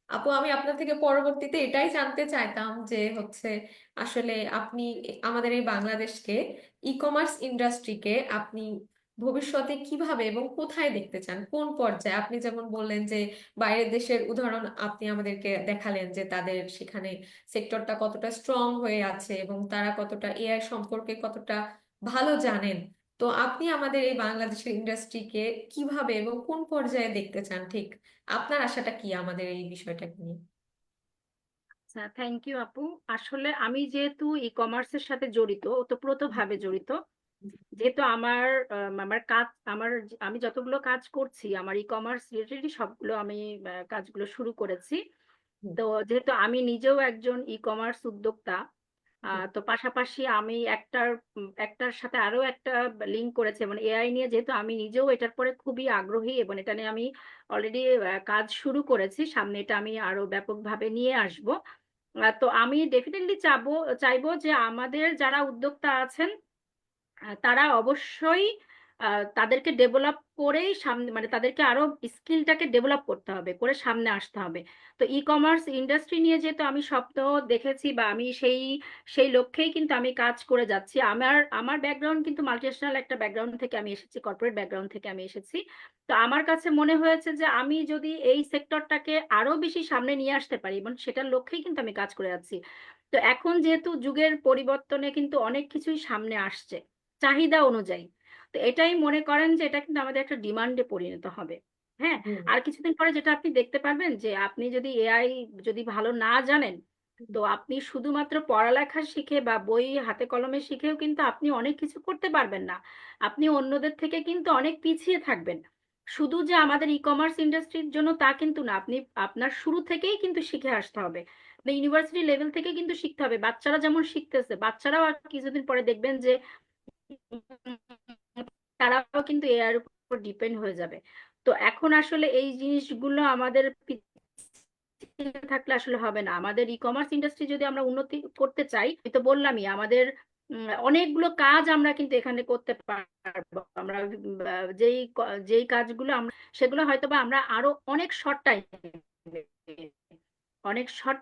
আপু, আমি আপনার থেকে পরবর্তীতে এটাই জানতে চাইতাম যে হচ্ছে আসলে আপনি আমাদের এই বাংলাদেশকে ই কমার্স ইন্ডাস্ট্রিকে আপনি ভবিষ্যতে কিভাবে এবং কোথায় দেখতে চান, কোন পর্যায়ে? আপনি যেমন বললেন যে বাইরের দেশের উদাহরণ আপনি আমাদেরকে দেখালেন যে তাদের সেখানে সেক্টরটা কতটা স্ট্রং হয়ে আছে এবং তারা কতটা এআই সম্পর্কে কতটা ভালো জানেন। তো আপনি আমাদের এই বাংলাদেশের ইন্ডাস্ট্রিকে কিভাবে এবং কোন পর্যায়ে দেখতে চান, ঠিক আপনার আশাটা কি আমাদের এই বিষয়টাকে নিয়ে? আচ্ছা, থ্যাংক ইউ আপু। আসলে আমি যেহেতু ই কমার্সের সাথে জড়িত, ওতপ্রোতভাবে জড়িত, যেহেতু আমার কাজ, আমি যতগুলো কাজ করছি আমার ই কমার্স রিলেটেডই সবগুলো আমি কাজগুলো শুরু করেছি। হুম, তো যেহেতু আমি নিজেও একজন ই কমার্স উদ্যোক্তা, হুম, তো পাশাপাশি আমি একটার সাথে আরো একটা লিঙ্ক করেছি, মানে এআই নিয়ে যেহেতু আমি নিজেও এটার পরে খুবই আগ্রহী এবং এটা নিয়ে আমি অলরেডি কাজ শুরু করেছি, সামনে এটা আমি আরো ব্যাপকভাবে নিয়ে আসব। তো আমি ডেফিনেটলি চাইবো যে আমাদের যারা উদ্যোক্তা আছেন, তারা অবশ্যই তাদেরকে ডেভেলপ করেই সামনে, মানে তাদেরকে আরো স্কিলটাকে ডেভেলপ করতে হবে, করে সামনে আসতে হবে। তো ই কমার্স ইন্ডাস্ট্রি নিয়ে যেহেতু আমি স্বপ্ন দেখেছি বা আমি সেই সেই লক্ষ্যেই কিন্তু আমি কাজ করে যাচ্ছি। আমার আমার ব্যাকগ্রাউন্ড কিন্তু মাল্টিন্যাশনাল একটা ব্যাকগ্রাউন্ড থেকে আমি এসেছি, কর্পোরেট ব্যাকগ্রাউন্ড থেকে আমি এসেছি। তো আমার কাছে মনে হয়েছে যে আমি যদি এই সেক্টরটাকে আরো বেশি সামনে নিয়ে আসতে পারি, এবং সেটার লক্ষ্যেই কিন্তু আমি কাজ করে যাচ্ছি। তো এখন যেহেতু যুগের পরিবর্তনে কিন্তু অনেক কিছুই সামনে আসছে চাহিদা অনুযায়ী, তো এটাই মনে করেন যে এটা কিন্তু আমাদের একটা ডিমান্ডে পরিণত হবে। হ্যাঁ, হুম, আর কিছুদিন পরে যেটা আপনি দেখতে পারবেন যে আপনি যদি এআই যদি ভালো না জানেন, তো আপনি শুধুমাত্র পড়ালেখা শিখে বা বই হাতে কলমে শিখেও কিন্তু আপনি অনেক কিছু করতে পারবেন না। আপনি অন্যদের থেকে কিন্তু অনেক পিছিয়ে থাকবেন। শুধু যে আমাদের ই কমার্স ইন্ডাস্ট্রির জন্য তা কিন্তু না, আপনি আপনার শুরু থেকেই কিন্তু শিখে আসতে হবে। ইউনিভার্সিটি লেভেল থেকে কিন্তু শিখতে হবে। বাচ্চারা যেমন শিখতেছে, বাচ্চারাও আর কিছুদিন পরে দেখবেন যে তারাও কিন্তু এআই এর উপর ডিপেন্ড হয়ে যাবে। তো এখন আসলে এই জিনিসগুলো আমাদের থাকলে আসলে হবে না। আমাদের ই কমার্স ইন্ডাস্ট্রি যদি আমরা উন্নতি করতে চাই, আমি তো বললামই আমাদের অনেকগুলো কাজ আমরা কিন্তু এখানে করতে পারবো। আমরা যেই কাজগুলো আমরা, সেগুলো হয়তো বা আমরা আরো অনেক শর্ট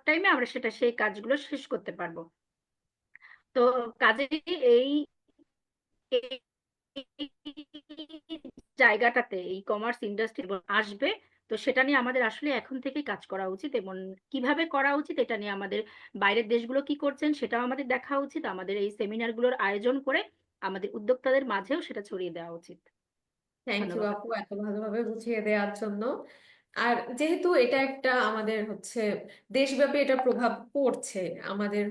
টাইমে আমরা সেই কাজগুলো শেষ করতে পারবো। তো কাজেই এই এই জায়গাটাতে ই কমার্স ইন্ডাস্ট্রি আসবে। তো সেটা নিয়ে আমাদের আসলে এখন থেকেই কাজ করা উচিত, এবং কিভাবে করা উচিত এটা নিয়ে আমাদের বাইরের দেশগুলো কি করছেন সেটাও আমাদের দেখা উচিত। আমাদের এই সেমিনারগুলোর আয়োজন করে আমাদের উদ্যোক্তাদের মাঝেও সেটা ছড়িয়ে দেওয়া উচিত। থ্যাংক ইউ ধন্যবাদ। আপু এত ভালোভাবে বুঝিয়ে দেওয়ার জন্য। আর যেহেতু এটা একটা আমাদের দেশব্যাপী এটা প্রভাব পড়ছে, আমাদের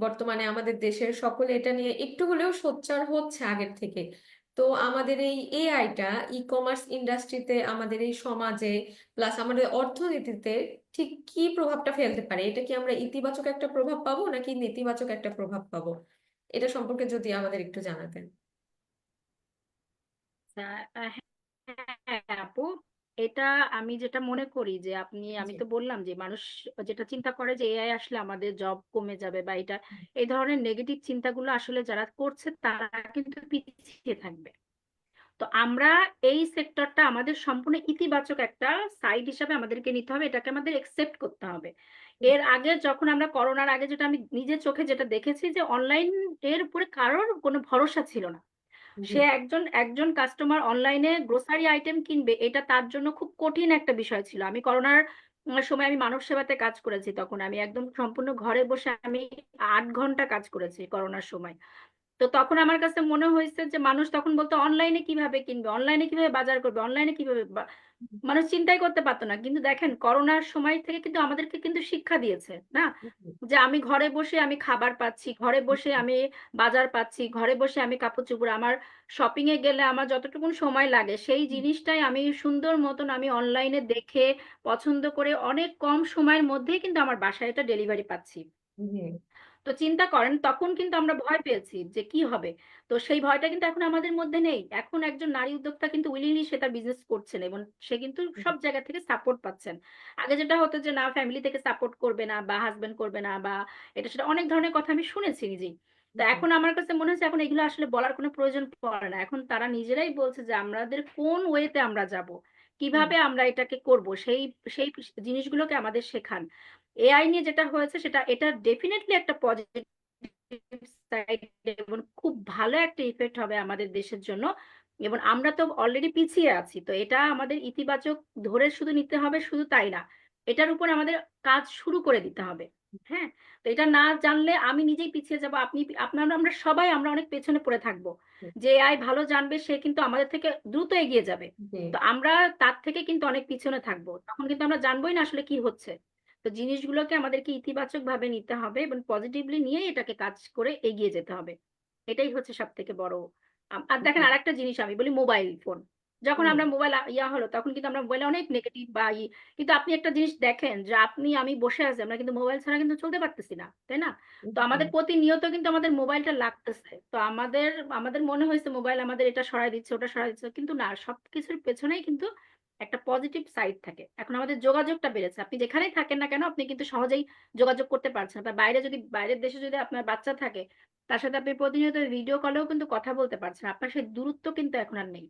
বর্তমানে আমাদের দেশের সকলে এটা নিয়ে একটু হলেও সোচ্চার হচ্ছে আগের থেকে। তো আমাদের এই এআইটা ই কমার্স ইন্ডাস্ট্রিতে, আমাদের এই সমাজে, প্লাস আমাদের অর্থনীতিতে ঠিক কি প্রভাবটা ফেলতে পারে? এটা কি আমরা ইতিবাচক একটা প্রভাব পাবো নাকি নেতিবাচক একটা প্রভাব পাবো? এটা সম্পর্কে যদি আমাদের একটু জানাতেন। আহ, আহ, হ্যাঁ আপু, এটা আমি যেটা মনে করি যে আমি জি। তো বললাম যে মানুষ যেটা চিন্তা করে যে এআই আসলে আমাদের জব কমে যাবে বা এটা, এই ধরনের নেগেটিভ চিন্তাগুলো আসলে যারা করছে তারা কিন্তু পিছিয়ে থাকবে। তো আমরা এই সেক্টরটা আমাদের সম্পূর্ণ ইতিবাচক একটা সাইড হিসাবে আমাদেরকে নিতে হবে, এটাকে আমাদের একসেপ্ট করতে হবে। এর আগে যখন আমরা করোনার আগে যেটা আমি নিজের চোখে যেটা দেখেছি যে অনলাইন এর উপরে কারোর কোনো ভরসা ছিল না। জি। সে একজন একজন কাস্টমার অনলাইনে গ্রোসারি আইটেম কিনবে, এটা তার জন্য খুব কঠিন একটা বিষয় ছিল। আমি করোনার সময় আমি মানব সেবাতে কাজ করেছি, তখন আমি একদম সম্পূর্ণ ঘরে বসে আমি 8 ঘন্টা কাজ করেছি করোনার সময়। তো তখন আমার কাছে মনে হয়েছে যে মানুষ তখন বলতো অনলাইনে কিভাবে কিনবে, অনলাইনে কিভাবে বাজার করবে, অনলাইনে কিভাবে মানুষ চিন্তাই করতে পারতো না। কিন্তু দেখেন করোনার সময় থেকে কিন্তু আমাদেরকে কিন্তু শিক্ষা দিয়েছে না, যে আমি ঘরে বসে আমি খাবার পাচ্ছি, ঘরে বসে আমি বাজার পাচ্ছি, ঘরে বসে আমি কাপড় চোপড়, আমার শপিং এ গেলে আমার যতটুকু সময় লাগে সেই জিনিসটাই আমি সুন্দর মতন আমি অনলাইনে দেখে পছন্দ করে অনেক কম সময়ের মধ্যেই কিন্তু আমার বাসায় এটা ডেলিভারি পাচ্ছি। জি। তো চিন্তা করেন তখন কিন্তু আমরা ভয় পেয়েছি যে কি হবে। তো সেই ভয়টা কিন্তু এখন আমাদের মধ্যে নেই। এখন একজন নারী উদ্যোক্তা কিন্তু উইলিংলি সে তার বিজনেস করছেন, এবং সে কিন্তু সব জায়গা থেকে সাপোর্ট পাচ্ছেন। আগে যেটা হতো যে না, ফ্যামিলি থেকে সাপোর্ট করবে না বা হাজবেন্ড করবে না বা এটা সেটা অনেক ধরনের কথা আমি শুনেছি নিজেই। তো এখন আমার কাছে মনে হচ্ছে এখন এগুলো আসলে বলার কোনো প্রয়োজন পড়ে না। এখন তারা নিজেরাই বলছে যে আমাদের কোন ওয়েতে আমরা যাব, কিভাবে আমরা এটাকে করব, সেই সেই জিনিসগুলোকে আমাদের শেখান। এআই নিয়ে যেটা হয়েছে সেটা এটা ডেফিনেটলি একটা পজিটিভ সাইড, এবং খুব ভালো একটা ইফেক্ট হবে আমাদের দেশের জন্য। এবং আমরা তো অলরেডি পিছিয়ে আছি, তো এটা আমাদের ইতিবাচক ধরে শুধু নিতে হবে, শুধু তাই না, এটার উপর আমাদের কাজ শুরু করে দিতে হবে। হ্যাঁ, তো এটা না জানলে আমি নিজেই পিছিয়ে যাব, আপনারা আমরা সবাই আমরা অনেক পেছনে পড়ে থাকবো। যে এআই ভালো জানবে সে কিন্তু আমাদের থেকে দ্রুত এগিয়ে যাবে। জি। তো আমরা তার থেকে কিন্তু অনেক পিছনে থাকবো, তখন কিন্তু আমরা জানবোই না আসলে কি হচ্ছে। তো জিনিসগুলোকে আমাদেরকে ইতিবাচক ভাবে নিতে হবে এবং পজিটিভলি নিয়ে এটাকে কাজ করে এগিয়ে যেতে হবে। এটাই হচ্ছে সব থেকে বড়। আর দেখেন আরেকটা জিনিস আমি বলি, মোবাইল ফোন যখন হুম। আমরা মোবাইল হলো তখন কিন্তু আমরা মোবাইলে অনেক নেগেটিভ বা কিন্তু আপনি একটা জিনিস দেখেন যে আমি বসে আছি, আমরা কিন্তু মোবাইল ছাড়া কিন্তু চলতে পারতেছি না, তাই না? তো জি। আমাদের প্রতিনিয়ত কিন্তু আমাদের মোবাইলটা লাগতেছে। তো আমাদের আমাদের মনে হয়েছে মোবাইল আমাদের এটা সরাই দিচ্ছে ওটা সরাই দিচ্ছে, কিন্তু না, সবকিছুর পেছনেই কিন্তু একটা পজিটিভ সাইড থাকে। এখন আমাদের যোগাযোগটা বেড়েছে, আপনি যেখানেই থাকেন না কেন আপনি কিন্তু সহজেই যোগাযোগ করতে পারছেন। বা বাইরের দেশে যদি আপনার বাচ্চা থাকে, তার সাথে আপনি প্রতিনিয়ত ভিডিও কলেও কিন্তু কথা বলতে পারছেন, আপনার সেই দূরত্ব কিন্তু এখন আর নেই।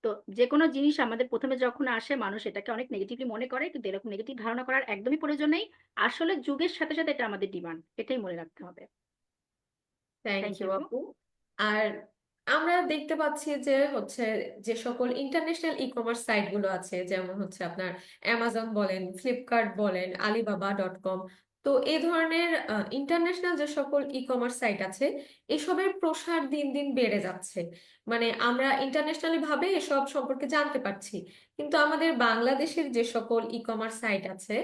তো যে কোনো জিনিস আমাদের প্রথমে যখন আসে মানুষ এটাকে অনেক নেগেটিভলি মনে করে, কিন্তু এরকম নেগেটিভ ধারণা করার একদমই প্রয়োজন নেই। আসলে যুগের সাথে সাথে এটা আমাদের ডিমান্ড, এটাই মনে রাখতে হবে। থ্যাংক থ্যাংক ইউ ইউ আপু। আপু। আর আমরা দেখতে পাচ্ছি যে যে সকল ইন্টারন্যাশনাল ই কমার্স সাইট গুলো আছে, যেমন আপনার অ্যামাজন বলেন, ফ্লিপকার্ট বলেন, alibaba.com, তো এই ধরনের ইন্টারন্যাশনাল যে সকল ই কমার্স সাইট আছে, এসবের প্রসার দিন দিন বেড়ে যাচ্ছে। মানে আমরা ইন্টারন্যাশনালি ভাবে এসব সম্পর্কে জানতে পারছি, কিন্তু আমাদের বাংলাদেশের যে সকল ই কমার্স সাইট আছে,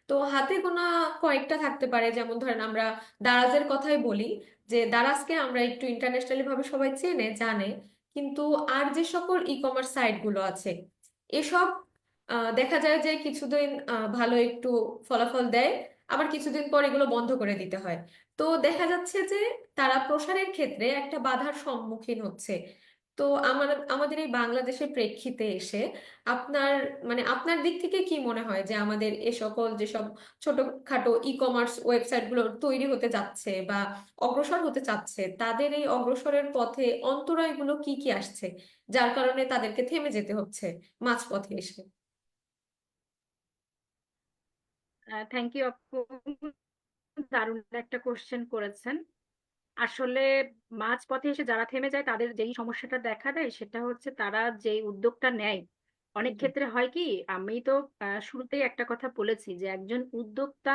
তো হাতে গোনা কয়েকটা থাকতে পারে। যেমন ধরেন আমরা দারাজের কথাই বলি, যে দারাজকে আমরা একটু ইন্টারন্যাশনালি ভাবে সবাই চেনে জানে, কিন্তু আর যে সকল ই কমার্স সাইট গুলো আছে এসব দেখা যায় যে কিছুদিন ভালো একটু ফলাফল দেয়, আবার কিছুদিন পর এগুলো বন্ধ করে দিতে হয়। তো দেখা যাচ্ছে যে তারা প্রসারের ক্ষেত্রে একটা বাধার সম্মুখীন হচ্ছে। তো আমাদের এই বাংলাদেশের প্রেক্ষিতে এসে আপনার আপনার দিক থেকে কি মনে হয় যে আমাদের এ সকল যেসব ছোটখাটো ই কমার্স ওয়েবসাইট গুলো তৈরি হতে যাচ্ছে বা অগ্রসর হতে চাচ্ছে, তাদের এই অগ্রসরের পথে অন্তরায়গুলো কি কি আসছে, যার কারণে তাদেরকে থেমে যেতে হচ্ছে মাঝপথে এসে? থ্যাংক ইউ আপু, দারুণ একটা কোশ্চেন করেছেন। আসলে মাঝপথে এসে যারা থেমে যায় তাদের যেই সমস্যাটা দেখা দেয় সেটা হচ্ছে তারা যেই উদ্যোগটা নেয়, অনেক হুম, ক্ষেত্রে হয় কি, আমি তো শুরুতেই একটা কথা বলেছি যে একজন উদ্যোক্তা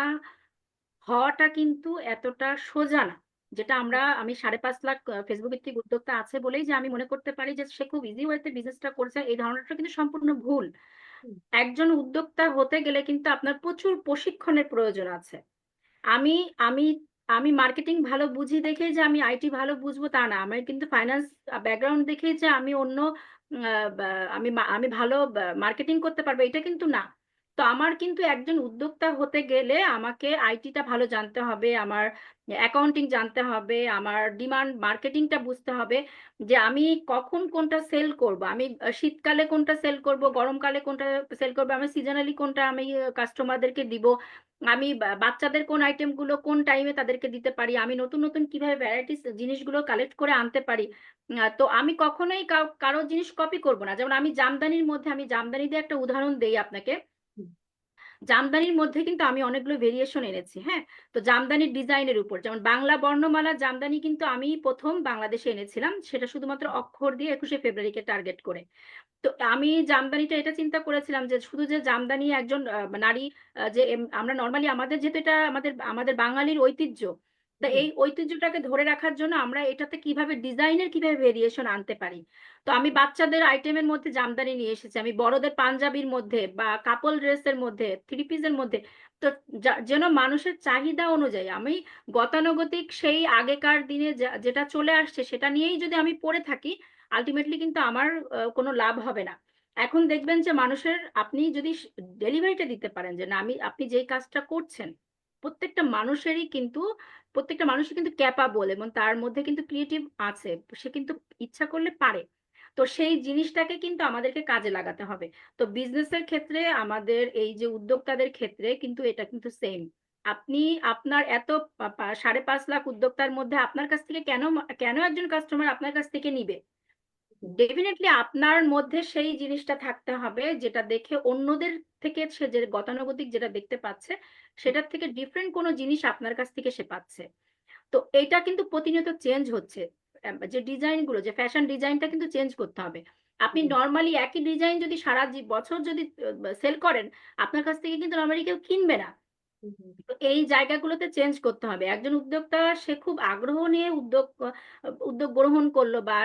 হওয়াটা কিন্তু এতটা সোজা না। যেটা আমি 5.5 লাখ ফেসবুক ভিত্তিক উদ্যোক্তা আছে বলেই যে আমি মনে করতে পারি যে সে খুব ইজি ওয়েতে বিজনেসটা করছে, এই ধারণাটা কিন্তু সম্পূর্ণ ভুল। হুম, একজন উদ্যোক্তা হতে গেলে কিন্তু আপনার প্রচুর প্রশিক্ষণের প্রয়োজন আছে। আমি আমি আমি মার্কেটিং ভালো বুঝি দেখেই যে আমি আইটি ভালো বুঝবো তা না, আমার কিন্তু ফাইন্যান্স ব্যাকগ্রাউন্ড দেখেই যে আমি অন্য আমি ভালো মার্কেটিং করতে পারবো এটা কিন্তু না। তো আমার কিন্তু একজন উদ্যোক্তা হতে গেলে আমাকে আইটিটা ভালো জানতে হবে, আমার অ্যাকাউন্টিং জানতে হবে, আমার ডিমান্ড মার্কেটিংটা বুঝতে হবে, যে আমি কখন কোনটা সেল করব, আমি শীতকালে কোনটা সেল করব, গরমকালে কোনটা সেল করব, আমি সিজনালি কোনটা আমি কাস্টমারদেরকে দিব, আমি বাচ্চাদের কোন আইটেম গুলো কোন টাইমে তাদেরকে দিতে পারি, আমি নতুন নতুন কিভাবে ভ্যারাইটিস জিনিসগুলো কালেক্ট করে আনতে পারি। তো আমি কখনোই কারো জিনিস কপি করব না। যেমন আমি জামদানি দিয়ে একটা উদাহরণ দেই আপনাকে। হুম, জামদানির মধ্যে কিন্তু আমি অনেকগুলো ভেরিয়েশন এনেছি, হ্যাঁ। তো জামদানির ডিজাইনের উপর, যেমন বাংলা বর্ণমালা জামদানি কিন্তু আমি প্রথম বাংলাদেশে এনেছিলাম, সেটা শুধুমাত্র অক্ষর দিয়ে 21শে ফেব্রুয়ারিকে টার্গেট করে। তো আমি জামদানিটা এটা চিন্তা করেছিলাম যে শুধু যে জামদানি একজন নারী, আমরা নর্মালি আমাদের যেহেতু এটা আমাদের আমাদের বাঙালির ঐতিহ্য, তা হুম, এই ঐতিহ্যটাকে ধরে রাখার জন্য আমরা এটাতে কিভাবে ভেরিয়েশন আনতে পারি। তো আমি বাচ্চাদের আইটেমের মধ্যে জামদানি নিয়ে এসেছি, আমি বড়দের পাঞ্জাবির মধ্যে বা কাপল ড্রেসের মধ্যে, থ্রি পিসের মধ্যে। তো যেন মানুষের চাহিদা অনুযায়ী আমি গতানুগতিক সেই আগেকার দিনে যেটা চলে আসছে সেটা নিয়েই যদি আমি পড়ে থাকি, আলটিমেটলি কিন্তু আমার কোনো লাভ হবে না। এখন দেখবেন যে আপনি যদি ডেলিভারিটা দিতে পারেন, যে না আপনি যেই কাজটা করছেন, প্রত্যেকটা মানুষেরই কিন্তু প্রত্যেকটা মানুষই কিন্তু ক্যাপাবল এবং তার মধ্যে কিন্তু ক্রিয়েটিভ আছে, সে কিন্তু ইচ্ছা করলে পারে। তো সেই জিনিসটাকে কিন্তু আমাদেরকে কাজে লাগাতে হবে। তো বিজনেসের ক্ষেত্রে আমাদের এই যে উদ্যোক্তাদের ক্ষেত্রে কিন্তু এটা কিন্তু সেম। আপনি আপনার এত 5.5 লাখ উদ্যোক্তার মধ্যে আপনার কাছ থেকে কেন কেন একজন কাস্টমার আপনার কাছ থেকে নিবে? হুম, ডেফিনেটলি আপনার মধ্যে সেই জিনিসটা থাকতে হবে যেটা দেখে অন্যদের থেকে সে যে গতানুগতিক যেটা দেখতে পাচ্ছে সেটার থেকে ডিফারেন্ট কোনো জিনিস আপনার কাছ থেকে সে পাচ্ছে। তো এটা কিন্তু প্রতিনিয়ত চেঞ্জ হচ্ছে। যে ডিজাইন গুলো, যে ফ্যাশন ডিজাইনটা কিন্তু চেঞ্জ করতে হবে। আপনি হুম, নর্মালি একই ডিজাইন যদি সারা বছর যদি সেল করেন, আপনার কাছ থেকে কিন্তু নর্মালি কেউ কিনবে না। হুম, হুম, তো এই জায়গাগুলোতে চেঞ্জ করতে হবে। একজন উদ্যোক্তা সে খুব আগ্রহ নিয়ে উদ্যোগ গ্রহণ করলো, বা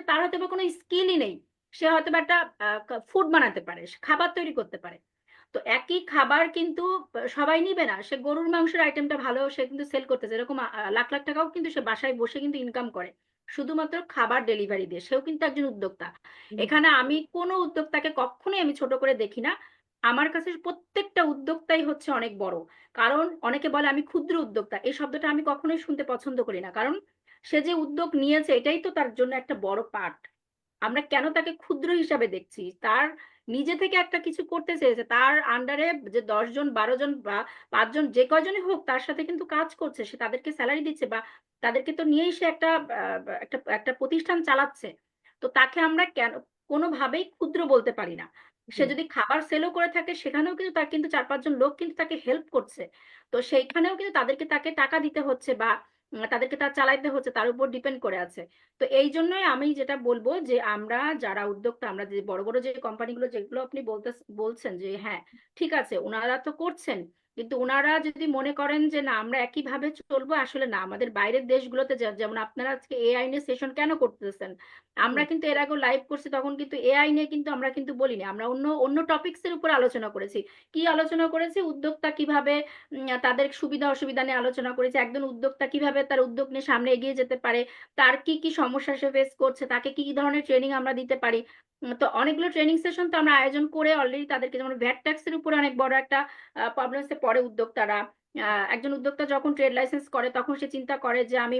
তার হয়তো বা কোনো স্কিলই নেই, সে হয়তো বা একটা ফুড বানাতে পারে, সে খাবার তৈরি করতে পারে। তো একই খাবার কিন্তু সবাই নিবে না। সে গরুর মাংসের আইটেমটা ভালো, সে কিন্তু সেল করতেছে, এরকম লাখ লাখ টাকাও কিন্তু সে বাসায় বসে কিন্তু ইনকাম করে শুধুমাত্র খাবার ডেলিভারি দিয়ে, সেও কিন্তু একজন উদ্যোক্তা। হুম, এখানে আমি কোনো উদ্যোক্তাকে কখনোই আমি ছোট করে দেখি না। আমার কাছে প্রত্যেকটা উদ্যোক্তাই হচ্ছে অনেক বড়। কারণ অনেকে বলে আমি ক্ষুদ্র উদ্যোক্তা, এই শব্দটা আমি কখনোই শুনতে পছন্দ করি না। কারণ সে যে উদ্যোগ নিয়েছে এটাই তো তার জন্য একটা বড় পার্ট। আমরা কেন তাকে ক্ষুদ্র হিসাবে দেখছি? তার নিজে থেকে একটা কিছু করতে চেয়েছে, তার আন্ডারে যে 10 জন 12 জন বা 5 জন যে কয়জনই হোক তার সাথে কিন্তু কাজ করছে, সে তাদেরকে স্যালারি দিচ্ছে, বা তাদেরকে তো নিয়েই সে একটা একটা প্রতিষ্ঠান চালাচ্ছে। তো তাকে আমরা কেন কোনোভাবেই ক্ষুদ্র বলতে পারি না। সে হুম, যদি খাবার সেলও করে থাকে সেখানেও কিন্তু তার কিন্তু 4-5 জন লোক কিন্তু তাকে হেল্প করছে। তো সেইখানেও কিন্তু তাকে টাকা দিতে হচ্ছে, বা তাদেরকে তার চালাইতে হচ্ছে, তার উপর ডিপেন্ড করে আছে। তো এই জন্যই আমি যেটা বলবো যে আমরা যারা উদ্যোক্তা, আমরা যে বড় বড় যে কোম্পানিগুলো যেগুলো আপনি বলছেন যে হ্যাঁ ঠিক আছে ওনারা তো করছেন, কিন্তু ওনারা যদি মনে করেন যে না আমরা একইভাবে চলবো, আসলে না। আমাদের বাইরের দেশগুলোতে যেমন আপনারা আজকে এআই নিয়ে সেশন কেন করতেছেন, আমরা হুম, কিন্তু এর আগে লাইভ করছি, তখন কিন্তু এআই নিয়ে কিন্তু আমরা কিন্তু বলিনি, আমরা অন্য অন্য টপিকস এর উপর আলোচনা করেছি। কি আলোচনা করেছি? উদ্যোক্তা কিভাবে তাদের সুবিধা অসুবিধা নিয়ে আলোচনা করেছি, একজন উদ্যোক্তা কিভাবে তার উদ্যোগ নিয়ে সামনে এগিয়ে যেতে পারে, তার কি কি সমস্যা সে ফেস করছে, তাকে কি কি ধরনের ট্রেনিং আমরা দিতে পারি। তো অনেকগুলো ট্রেনিং সেশন তো আমরা আয়োজন করে অলরেডি তাদেরকে, যেমন ভ্যাট ট্যাক্স এর উপরে অনেক বড় একটা প্রবলেমসে পড়ে উদ্যোক্তারা। একজন উদ্যোক্তা যখন ট্রেড লাইসেন্স করে তখন সে চিন্তা করে যে আমি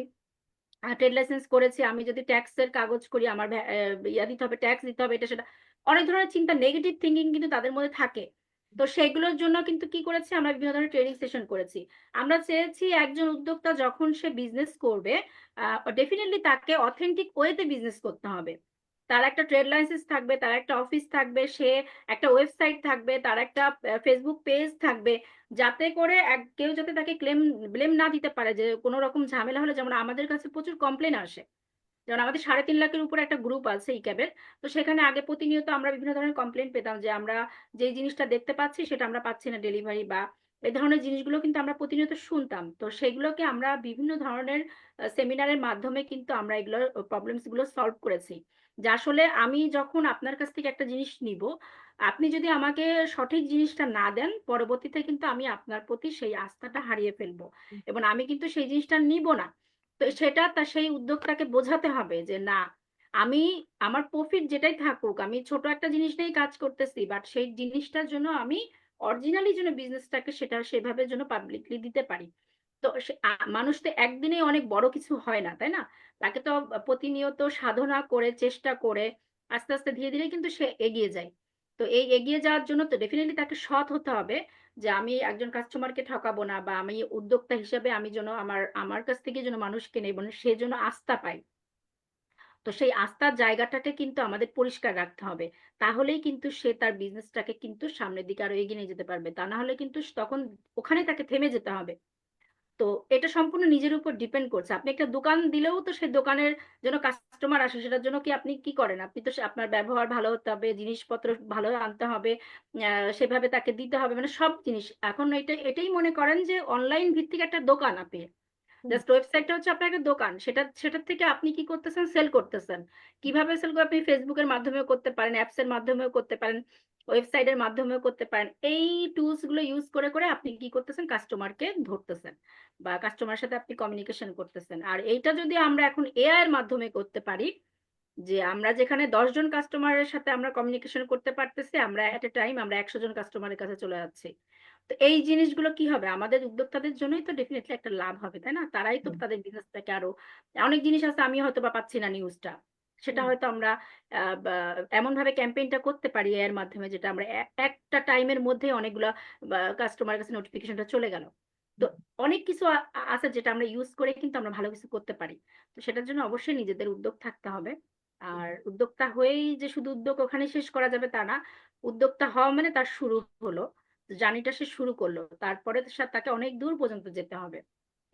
ট্রেড লাইসেন্স করেছি, আমি যদি ট্যাক্সের কাগজ করি, আমার ইয়া দিতে হবে, ট্যাক্স দিতে হবে, এটা সেটা অনেক ধরনের চিন্তা, নেগেটিভ থিঙ্কিং কিন্তু তাদের মধ্যে থাকে। তো সেগুলোর জন্য কিন্তু কি করেছি, আমরা বিভিন্ন ধরনের ট্রেনিং সেশন করেছি। আমরা চেয়েছি একজন উদ্যোক্তা যখন সে বিজনেস করবে, ডেফিনেটলি তাকে অথেন্টিক ওয়েতে বিজনেস করতে হবে। তার একটা ট্রেড লাইসেন্স থাকবে, তার একটা অফিস থাকবে, সে একটা ওয়েবসাইট থাকবে, তার একটা ফেসবুক পেজ থাকবে, যাতে করে কেউ যাতে তাকে ব্লেম না দিতে পারে যে কোনো রকম ঝামেলা হলে। যেমন আমাদের কাছে প্রচুর কমপ্লেন আসে, যেমন আমাদের 3.5 লাখের উপরে একটা গ্রুপ আছে ইক্যাবের। তো সেখানে আগে প্রতিনিয়ত আমরা বিভিন্ন ধরনের কমপ্লেন পেতাম যে আমরা যে জিনিসটা দেখতে পাচ্ছি সেটা আমরা পাচ্ছি না ডেলিভারি, বা এই ধরনের জিনিসগুলো কিন্তু আমরা প্রতিনিয়ত শুনতাম। তো সেগুলোকে আমরা বিভিন্ন ধরনের সেমিনারের মাধ্যমে কিন্তু আমরা এগুলোর প্রবলেমস গুলো সলভ করেছি। যে আসলে আমি যখন আপনার কাছ থেকে একটা জিনিস নিব, আপনি যদি আমাকে সঠিক জিনিসটা না দেন, পরবর্তীতে কিন্তু আমি আপনার প্রতি সেই আস্থাটা হারিয়ে ফেলবো, এবং আমি কিন্তু সেই জিনিসটা নিব না। তো সেটা সেই উদ্যোক্তাকে বোঝাতে হবে যে না, আমি আমার প্রফিট যেটাই থাকুক, আমি ছোট একটা জিনিস নিয়েই কাজ করতেছি, বাট সেই জিনিসটার জন্য আমি অরিজিনালি যেন বিজনেসটাকে সেটা সেভাবে যেন পাবলিকলি দিতে পারি। তো মানুষ তো একদিনেই অনেক বড় কিছু হয় না, তাই না? তাকে তো প্রতিনিয়ত সাধনা করে, চেষ্টা করে, আস্তে আস্তে ধীরে ধীরে কিন্তু সে এগিয়ে যায়। তো এই এগিয়ে যাওয়ার জন্য তো ডেফিনেটলি তাকে সৎ হতে হবে, যে আমি একজন কাস্টমারকে ঠকাবো না, বা আমি উদ্যোক্তা হিসেবে আমি যেন আমার আমার কাছ থেকে যেন মানুষ কেনে এবং সে যেন আস্থা পায়। তো সেই আস্থার জায়গাটাকে কিন্তু আমাদের পরিষ্কার রাখতে হবে। তাহলেই কিন্তু সে তার বিজনেসটাকে কিন্তু সামনের দিকে আরো এগিয়ে নিয়ে যেতে পারবে। তা না হলে কিন্তু তখন ওখানে তাকে থেমে যেতে হবে। তো এটা সম্পূর্ণ নিজের উপর ডিপেন্ড করছে। আপনি একটা দোকান দিলেও তো সেই দোকানের জন্য কাস্টমার আসে, সেটার জন্য কি আপনি কি করেন? আপনি তো আপনার ব্যবহার ভালো হতে হবে, জিনিসপত্র ভালো আনতে হবে, সেভাবে তাকে দিতে হবে। মানে সব জিনিস। এখন এটাই মনে করেন যে অনলাইন ভিত্তিক একটা দোকান আপনি। হুম, জাস্ট ওয়েবসাইটটা হচ্ছে আপনার একটা দোকান। সেটার থেকে আপনি কি করতেছেন? সেল করতেছেন। কিভাবে সেল করে? আপনি ফেসবুকের মাধ্যমেও করতে পারেন, অ্যাপস এর মাধ্যমেও করতে পারেন, ওয়েবসাইটের মাধ্যমেও করতে পারেন। এই টুলস গুলো ইউজ করে করে আপনি কি করতেছেন? কাস্টমারকে ধরতেছেন, বা কাস্টমারের সাথে আপনি কমিউনিকেশন করতেছেন। আর এইটা যদি আমরা এখন এআই এর মাধ্যমে করতে পারি, যে আমরা যেখানে 10 জন কাস্টমারের সাথে আমরা কমিউনিকেশন করতে পারতেছি, আমরা এট এ টাইম আমরা 100 জন কাস্টমারের কাছে চলে যাচ্ছি। তো এই জিনিসগুলো কি হবে? আমাদের উদ্যোক্তাদের জন্যই তো ডেফিনেটলি একটা লাভ হবে, তাই না? তারাই তো হুম, তাদের বিজনেসটাকে আরো, অনেক জিনিস আছে আমি হয়তো বা পাচ্ছি না নিউজটা, সেটা হুম, হয়তো আমরা এমন ভাবে ক্যাম্পেইনটা করতে পারি এর মাধ্যমে, যেটা আমরা একটা টাইমের মধ্যে অনেকগুলা কাস্টমারের কাছে নোটিফিকেশনটা চলে গেল। তো অনেক কিছু আছে যেটা আমরা ইউজ করে কিন্তু আমরা ভালো কিছু করতে পারি। তো সেটার জন্য অবশ্যই নিজেদের উদ্যোগ থাকতে হবে। হুম। আর উদ্যোক্তা হয়েই যে শুধু উদ্যোগ ওখানে শেষ করা যাবে তা না। উদ্যোক্তা হওয়া মানে তার শুরু হলো, জার্নিটা সে শুরু করলো, তারপরে তাকে অনেক দূর পর্যন্ত যেতে হবে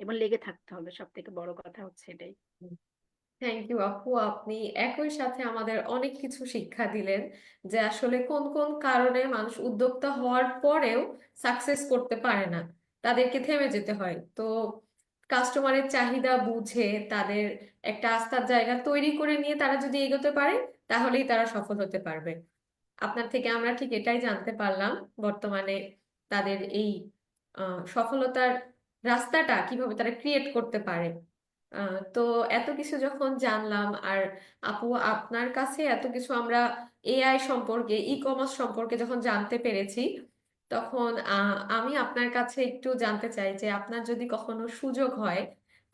এবং লেগে থাকতে হবে। সব থেকে বড় কথা হচ্ছে এটাই। থ্যাংক ইউ আপু, আপনি একই সাথে আমাদের অনেক কিছু শিক্ষা দিলেন যে আসলে কোন কোন কারণে মানুষ উদ্যোক্তা হওয়ার পরেও সাকসেস করতে পারে না, তাদেরকে থেমে যেতে হয়। তো কাস্টমারের চাহিদা বুঝে তাদের একটা আস্থার জায়গা তৈরি করে নিয়ে তারা যদি এগোতে পারে, তাহলেই তারা সফল হতে পারবে। আপনার থেকে আমরা ঠিক এটাই জানতে পারলাম বর্তমানে তাদের এই সফলতার রাস্তাটা কিভাবে তারা ক্রিয়েট করতে পারে। তো এত কিছু যখন জানলাম, আর আপু আপনার কাছে এত কিছু আমরা এআই সম্পর্কে, ই কমার্স সম্পর্কে যখন জানতে পেরেছি, তখন আমি আপনার কাছে একটু জানতে চাই যে আপনার যদি কখনো সুযোগ হয়,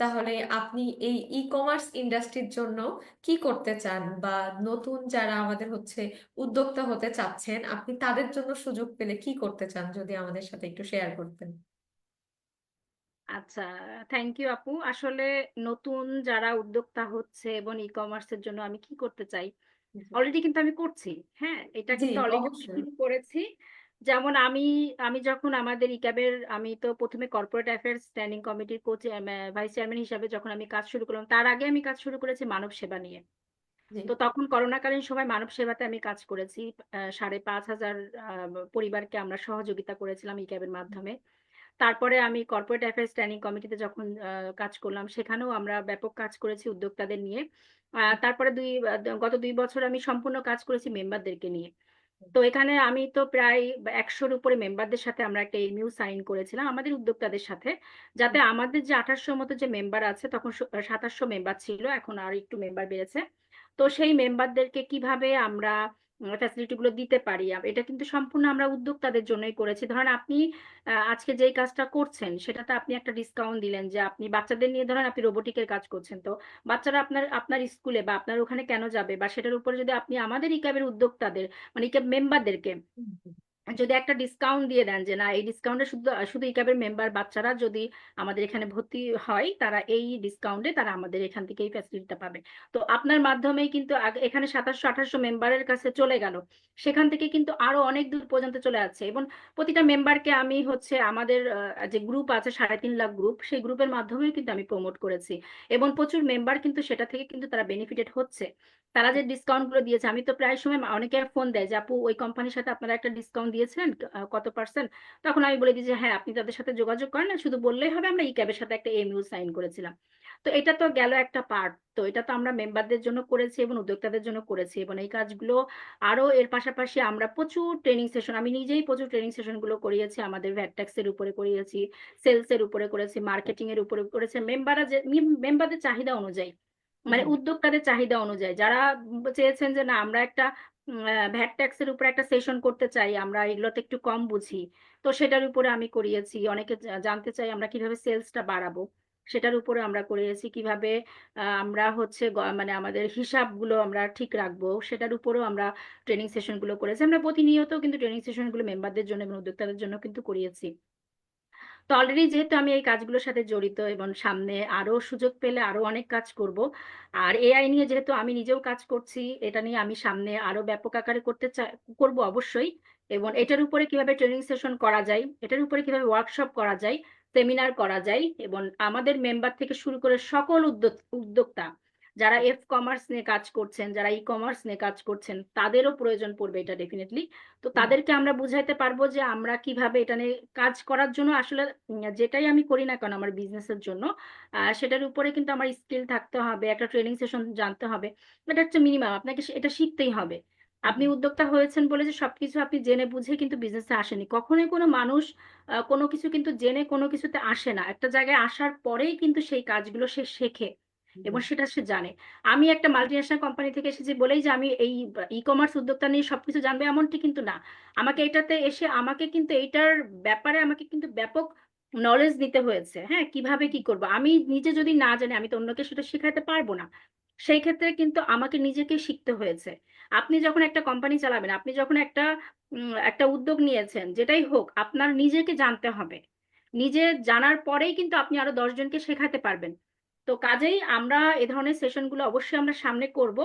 তাহলে আপনি এই ই কমার্স ইন্ডাস্ট্রির জন্য কি করতে চান, বা নতুন যারা আমাদের হচ্ছে উদ্যোক্তা হতে চাচ্ছেন, আপনি তাদের জন্য সুযোগ পেলে কি করতে চান, যদি আমাদের সাথে একটু শেয়ার করতেন। আচ্ছা, থ্যাংক ইউ আপু। আসলে নতুন যারা উদ্যোক্তা হচ্ছে এবং ই কমার্সের জন্য আমি কি করতে চাই, অলরেডি কিন্তু আমি করছি। হ্যাঁ, এটা জি, কিন্তু অলরেডি অবশ্যই। শুরু করেছি। যেমন আমি আমি যখন আমাদের ইক্যাবের, আমি তো প্রথমে কর্পোরেট অ্যাফেয়ার্স স্ট্যান্ডিং কমিটির ভাইস চেয়ারম্যান হিসাবে যখন আমি কাজ শুরু করলাম, তার আগে আমি কাজ শুরু করেছি মানব সেবা নিয়ে। জি। তো তখন করোনাকালীন সময় মানব সেবাতে আমি কাজ করেছি। 5,500 পরিবারকে আমরা সহযোগিতা করেছিলাম ইক্যাবের মাধ্যমে। তারপরে আমি কর্পোরেট অ্যাফেয়ার্স স্ট্যান্ডিং কমিটিতে যখন কাজ করলাম, সেখানেও আমরা ব্যাপক কাজ করেছি উদ্যোক্তাদের নিয়ে। তারপরে গত 2 বছর আমি সম্পূর্ণ কাজ করেছি মেম্বারদেরকে নিয়ে। তো এখানে আমি তো প্রায় 100-র উপরে মেম্বারদের সাথে আমরা একটা এমইউ সাইন করেছিলাম আমাদের উদ্যোক্তাদের সাথে, যাতে আমাদের যে 2800 মতো যে মেম্বার আছে, তখন 2700 মেম্বার ছিল, এখন আর একটু মেম্বার বেড়েছে। তো সেই মেম্বারদেরকে কিভাবে আমরা ফ্যাসিলিটি গুলো দিতে পারি। এটা কিন্তু সম্পূর্ণ আমরা উদ্যোক্তাদের জন্যই করেছি। ধরেন আপনি আজকে যেই কাজটা করছেন সেটাতে আপনি একটা ডিসকাউন্ট দিলেন, যে আপনি বাচ্চাদের নিয়ে ধরেন আপনি রোবোটিকের কাজ করছেন, তো বাচ্চারা আপনার আপনার স্কুলে বা আপনার ওখানে কেন যাবে, বা সেটার উপরে যদি আপনি আমাদের ইক্যাবের উদ্যোক্তাদের মানে ইক্যাব মেম্বারদেরকে যদি একটা ডিসকাউন্ট দিয়ে দেন, যে না এই ডিসকাউন্টে শুধু শুধু ইক্যাবের মেম্বার বাচ্চারা যদি আমাদের এখানে ভর্তি হয়, তারা এই ডিসকাউন্টে তারা আমাদের এখান থেকে এই ফ্যাসিলিটিটা পাবে। তো আপনার মাধ্যমেই কিন্তু এখানে 2700-2800 মেম্বারের কাছে চলে গেল, সেখান থেকে কিন্তু আরো অনেক দূর পর্যন্ত চলে যাচ্ছে। এবং প্রতিটা মেম্বারকে আমি হচ্ছে আমাদের যে গ্রুপ আছে 3.5 লাখ গ্রুপ, সেই গ্রুপের মাধ্যমেও কিন্তু আমি প্রমোট করেছি, এবং প্রচুর মেম্বার কিন্তু সেটা থেকে কিন্তু তারা বেনিফিটেড হচ্ছে। তারা যে ডিসকাউন্ট গুলো দিয়েছে, আমি তো প্রায় সময় অনেকে ফোন দেয় যে আপু ওই কোম্পানির সাথে আপনারা একটা ডিসকাউন্ট দিয়েছিলেন কত পার্সেন্ট, তখন আমি বলে দিই যে হ্যাঁ আপনি তাদের সাথে যোগাযোগ করেন না, শুধু বললেই হবে আমরা ই ক্যাবের সাথে একটা এমইউ সাইন করেছিলাম। তো এটা তো গেল একটা পার্ট, তো এটা তো আমরা মেম্বারদের জন্য করেছি এবং উদ্যোক্তাদের জন্য করেছি, এবং এই কাজগুলো আরো এর পাশাপাশি আমরা প্রচুর ট্রেনিং সেশন, আমি নিজেই প্রচুর ট্রেনিং সেশন গুলো করিয়েছি, আমাদের ভ্যাট ট্যাক্স এর উপরে করিয়েছি, সেলস এর উপরে করেছি, মার্কেটিং এর উপরে করেছে, মেম্বারদের চাহিদা অনুযায়ী, মানে হুম। উদ্যোক্তাদের চাহিদা অনুযায়ী, যারা চেয়েছেন যে না আমরা একটা ভ্যাট ট্যাক্সের উপরে একটা সেশন করতে চাই, আমরা এগুলোতে একটু কম বুঝি, তো সেটার উপরে আমি করিয়েছি। অনেকে জানতে চাই আমরা কিভাবে সেলসটা বাড়াবো, সেটার উপরে আমরা করিয়েছি, কিভাবে আমরা হচ্ছে মানে আমাদের হিসাবগুলো আমরা ঠিক রাখবো, সেটার উপরেও আমরা ট্রেনিং সেশন গুলো করেছি। আমরা প্রতিনিয়ত কিন্তু ট্রেনিং সেশন গুলো মেম্বারদের জন্য এবং উদ্যোক্তাদের জন্য কিন্তু করিয়েছি। তো অলরেডি যেহেতু আমি এই কাজগুলোর সাথে জড়িত এবং সামনে আরো সুযোগ পেলে আরো অনেক কাজ করব, আর এআই নিয়ে যেহেতু আমি নিজেও কাজ করছি, এটা নিয়ে আমি সামনে আরো ব্যাপক আকারে করব অবশ্যই। এবং এটার উপরে কিভাবে ট্রেনিং সেশন করা যায়, এটার উপরে কিভাবে ওয়ার্কশপ করা যায়, সেমিনার করা যায়, এবং আমাদের মেম্বার থেকে শুরু করে সকল উদ্যোক্তা যারা কমার্স নিয়ে কাজ করছেন, যারা ই কমার্স নিয়ে কাজ করছেন, তাদেরও প্রয়োজন পড়বে এটা ডেফিনেটলি। তো হুম। তাদেরকে আমরা বুঝাইতে পারবো যে আমরা কিভাবে এটা নিয়ে কাজ করার জন্য আসলে যেটাই আমি করি না কেন আমার বিজনেসের জন্য, সেটার উপরে কিন্তু আমার স্কিল থাকতে হবে, একটা ট্রেনিং সেশন জানতে হবে, এটা হচ্ছে মিনিমাম, আপনাকে এটা শিখতেই হবে। আপনি হুম। উদ্যোক্তা হয়েছেন বলে যে সবকিছু আপনি জেনে বুঝে কিন্তু বিজনেসে আসেনি, কখনোই কোনো মানুষ কোনো কিছু কিন্তু জেনে কোনো কিছুতে আসে না, একটা জায়গায় আসার পরেই কিন্তু সেই কাজগুলো সে শেখে এবং সেটা সে জানে। আমি একটা মাল্টিন্যাশনাল কোম্পানি থেকে এসেছি বলেই যে আমি এই ই কমার্স উদ্যোক্তা নিয়ে সবকিছু জানবে এমনটি কিন্তু না। আমাকে এটাতে এসে আমাকে কিন্তু এইটার ব্যাপারে আমাকে কিন্তু ব্যাপক নলেজ নিতে হয়েছে, হ্যাঁ কিভাবে কি করব, আমি নিজে যদি না জানি আমি তো অন্যকে সেটা শেখাতে পারবো না। সেই ক্ষেত্রে কিন্তু আমাকে নিজেকে শিখতে হয়েছে। আপনি যখন একটা কোম্পানি চালাবেন, আপনি যখন একটা উদ্যোগ নিয়েছেন, যেটাই হোক আপনার নিজেকে জানতে হবে, নিজে জানার পরেই কিন্তু আপনি আরো 10 জনকে শেখাতে পারবেন। তো কাজেই আমরা এ ধরনের সেশনগুলো অবশ্যই আমরা সামনে করব।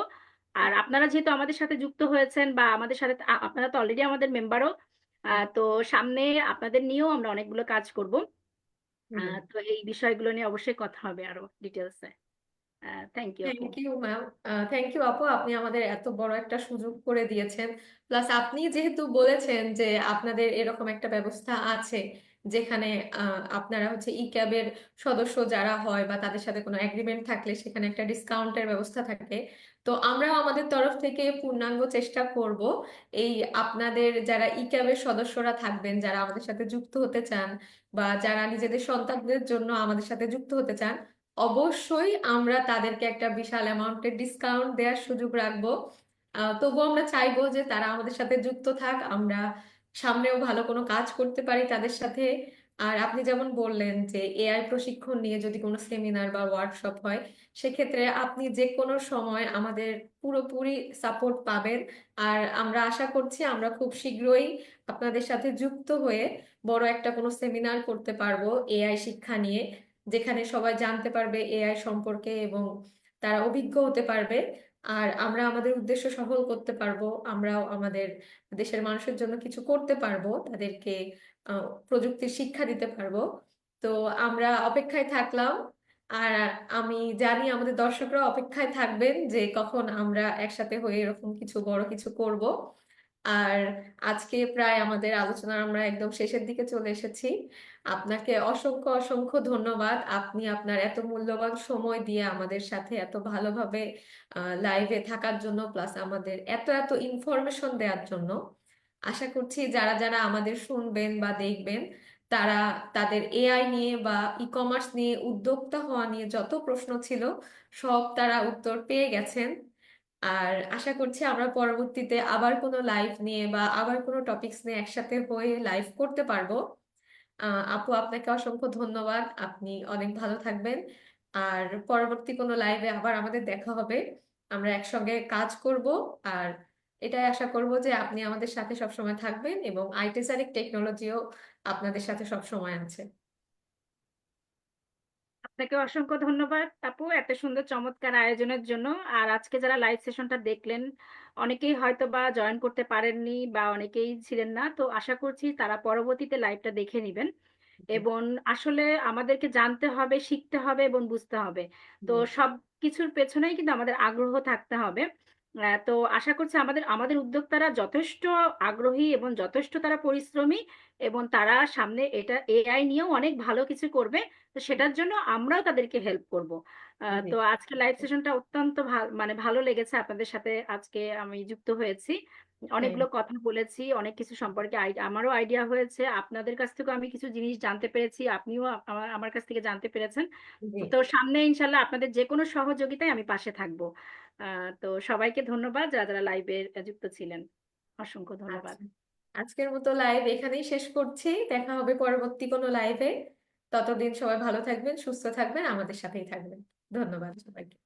আর আপনারা যেহেতু আমাদের সাথে যুক্ত হয়েছেন বা আমাদের সাথে আপনারা তো অলরেডি আমাদের মেম্বারও, তো সামনে আপনাদের নিয়েও আমরা অনেকগুলো কাজ করব। হুম। তো এই বিষয়গুলো নিয়ে অবশ্যই কথা হবে আরো ডিটেলসে। থ্যাংক ইউ আপু। Thank you ma'am. Thank you আপু, আপনি আমাদের এত বড় একটা সুযোগ করে দিয়েছেন। প্লাস আপনি যেহেতু বলেছেন যে আপনাদের এরকম একটা ব্যবস্থা আছে যেখানে আপনারা হচ্ছে ই ক্যাবের সদস্য যারা হয় বা তাদের সাথে কোনো এগ্রিমেন্ট থাকলে সেখানে একটা ডিসকাউন্টের ব্যবস্থা থাকে। তো আমরাও আমাদের তরফ থেকে পূর্ণাঙ্গ চেষ্টা করব এই আপনাদের যারা ই ক্যাবের সদস্যরা থাকবেন, যারা আমাদের সাথে যুক্ত হতে চান বা যারা নিজেদের সন্তানদের জন্য আমাদের সাথে যুক্ত হতে চান, অবশ্যই আমরা তাদেরকে একটা বিশাল অ্যামাউন্টের ডিসকাউন্ট দেওয়ার সুযোগ রাখবো। তবুও আমরা চাইবো যে তারা আমাদের সাথে যুক্ত থাক, আমরা সামনেও ভালো কোনো কাজ করতে পারি তাদের সাথে। আর আপনি যেমন বললেন যে এআই প্রশিক্ষণ নিয়ে যদি কোনো সেমিনার বা ওয়ার্কশপ হয়, সেক্ষেত্রে আপনি যে কোনো সময় আমাদের পুরোপুরি সাপোর্ট পাবেন। আর আমরা আশা করছি আমরা খুব শীঘ্রই আপনাদের সাথে যুক্ত হয়ে বড় একটা কোনো সেমিনার করতে পারবো এআই শিক্ষা নিয়ে, যেখানে সবাই জানতে পারবে এআই সম্পর্কে এবং তারা অভিজ্ঞ হতে পারবে। আর আমরা আমাদের উদ্দেশ্য সফল করতে পারবো, আমরাও আমাদের দেশের মানুষের জন্য কিছু করতে পারবো, তাদেরকে প্রযুক্তির শিক্ষা দিতে পারবো। তো আমরা অপেক্ষায় থাকলাম। আর আমি জানি আমাদের দর্শকরা অপেক্ষায় থাকবেন যে কখন আমরা একসাথে হয়ে এরকম কিছু বড় কিছু করব। আর আজকে প্রায় আমাদের আলোচনার আমরা একদম শেষের দিকে চলে এসেছি। আপনাকে অসংখ্য অসংখ্য ধন্যবাদ, আপনি আপনার এত মূল্যবান সময় দিয়ে আমাদের সাথে এত ভালোভাবে লাইভে থাকার জন্য, প্লাস আমাদের এত এত ইনফরমেশন দেওয়ার জন্য। আশা করছি যারা যারা আমাদের শুনবেন বা দেখবেন, তারা তাদের এআই নিয়ে বা ই কমার্স নিয়ে উদ্যোক্তা হওয়া নিয়ে যত প্রশ্ন ছিল সব তারা উত্তর পেয়ে গেছেন। আর আশা করছি আমরা পরবর্তীতে আবার কোনো লাইভ নিয়ে বা আবার কোনো টপিকস নিয়ে একসাথে হয়ে লাইভ করতে পারবো। আপু, আপনাকে অসংখ্য ধন্যবাদ, আপনি অনেক ভালো থাকবেন। আর পরবর্তী কোনো লাইভে আবার আমাদের দেখা হবে, আমরা একসঙ্গে কাজ করব। আর এটাই আশা করব যে আপনি আমাদের সাথে সবসময় থাকবেন এবং আইটিসারিক টেকনোলজিও আপনাদের সাথে সবসময় আছে। আপনাকে অসংখ্য ধন্যবাদ আপু এত সুন্দর চমৎকার আয়োজনের জন্য। আর আজকে যারা লাইভ সেশনটা দেখলেন, অনেকেই হয়তো বা জয়েন করতে পারেননি বা অনেকেই ছিলেন না, তো আশা করছি তারা পরবর্তীতে লাইভটা দেখে নেবেন। জি। এবং আসলে আমাদেরকে জানতে হবে, শিখতে হবে এবং বুঝতে হবে। তো জি। সব কিছুর পেছনেই কিন্তু আমাদের আগ্রহ থাকতে হবে। তো আশা করছি আমাদের আমাদের উদ্যোক্তারা যথেষ্ট আগ্রহী এবং যথেষ্ট তারা পরিশ্রমী, এবং তারা সামনে এটা এআই নিয়েও অনেক ভালো কিছু করবে। তো সেটার জন্য আমরাও তাদেরকে হেল্প করব। জি। তো আজকে লাইভ সেশনটা অত্যন্ত মানে ভালো লেগেছে, আপনাদের সাথে আজকে আমি যুক্ত হয়েছি, হ্যাঁ। অনেকগুলো কথা বলেছি, অনেক কিছু সম্পর্কে আমারও আইডিয়া হয়েছে, আপনাদের কাছ থেকেও আমি কিছু জিনিস জানতে পেরেছি, আপনিও আমার কাছ থেকে জানতে পেরেছেন। জি। তো সামনে ইনশাল্লাহ আপনাদের যে কোনো সহযোগিতায় আমি পাশে থাকবো। তো সবাইকে ধন্যবাদ যারা যারা লাইভে যুক্ত ছিলেন, অসংখ্য ধন্যবাদ। আচ্ছা, আজকের মতো লাইভ এখানেই শেষ করছি, দেখা হবে পরবর্তী কোনো লাইভে। ততদিন সবাই ভালো থাকবেন, সুস্থ থাকবেন, আমাদের সাথেই থাকবেন। ধন্যবাদ সবাইকে।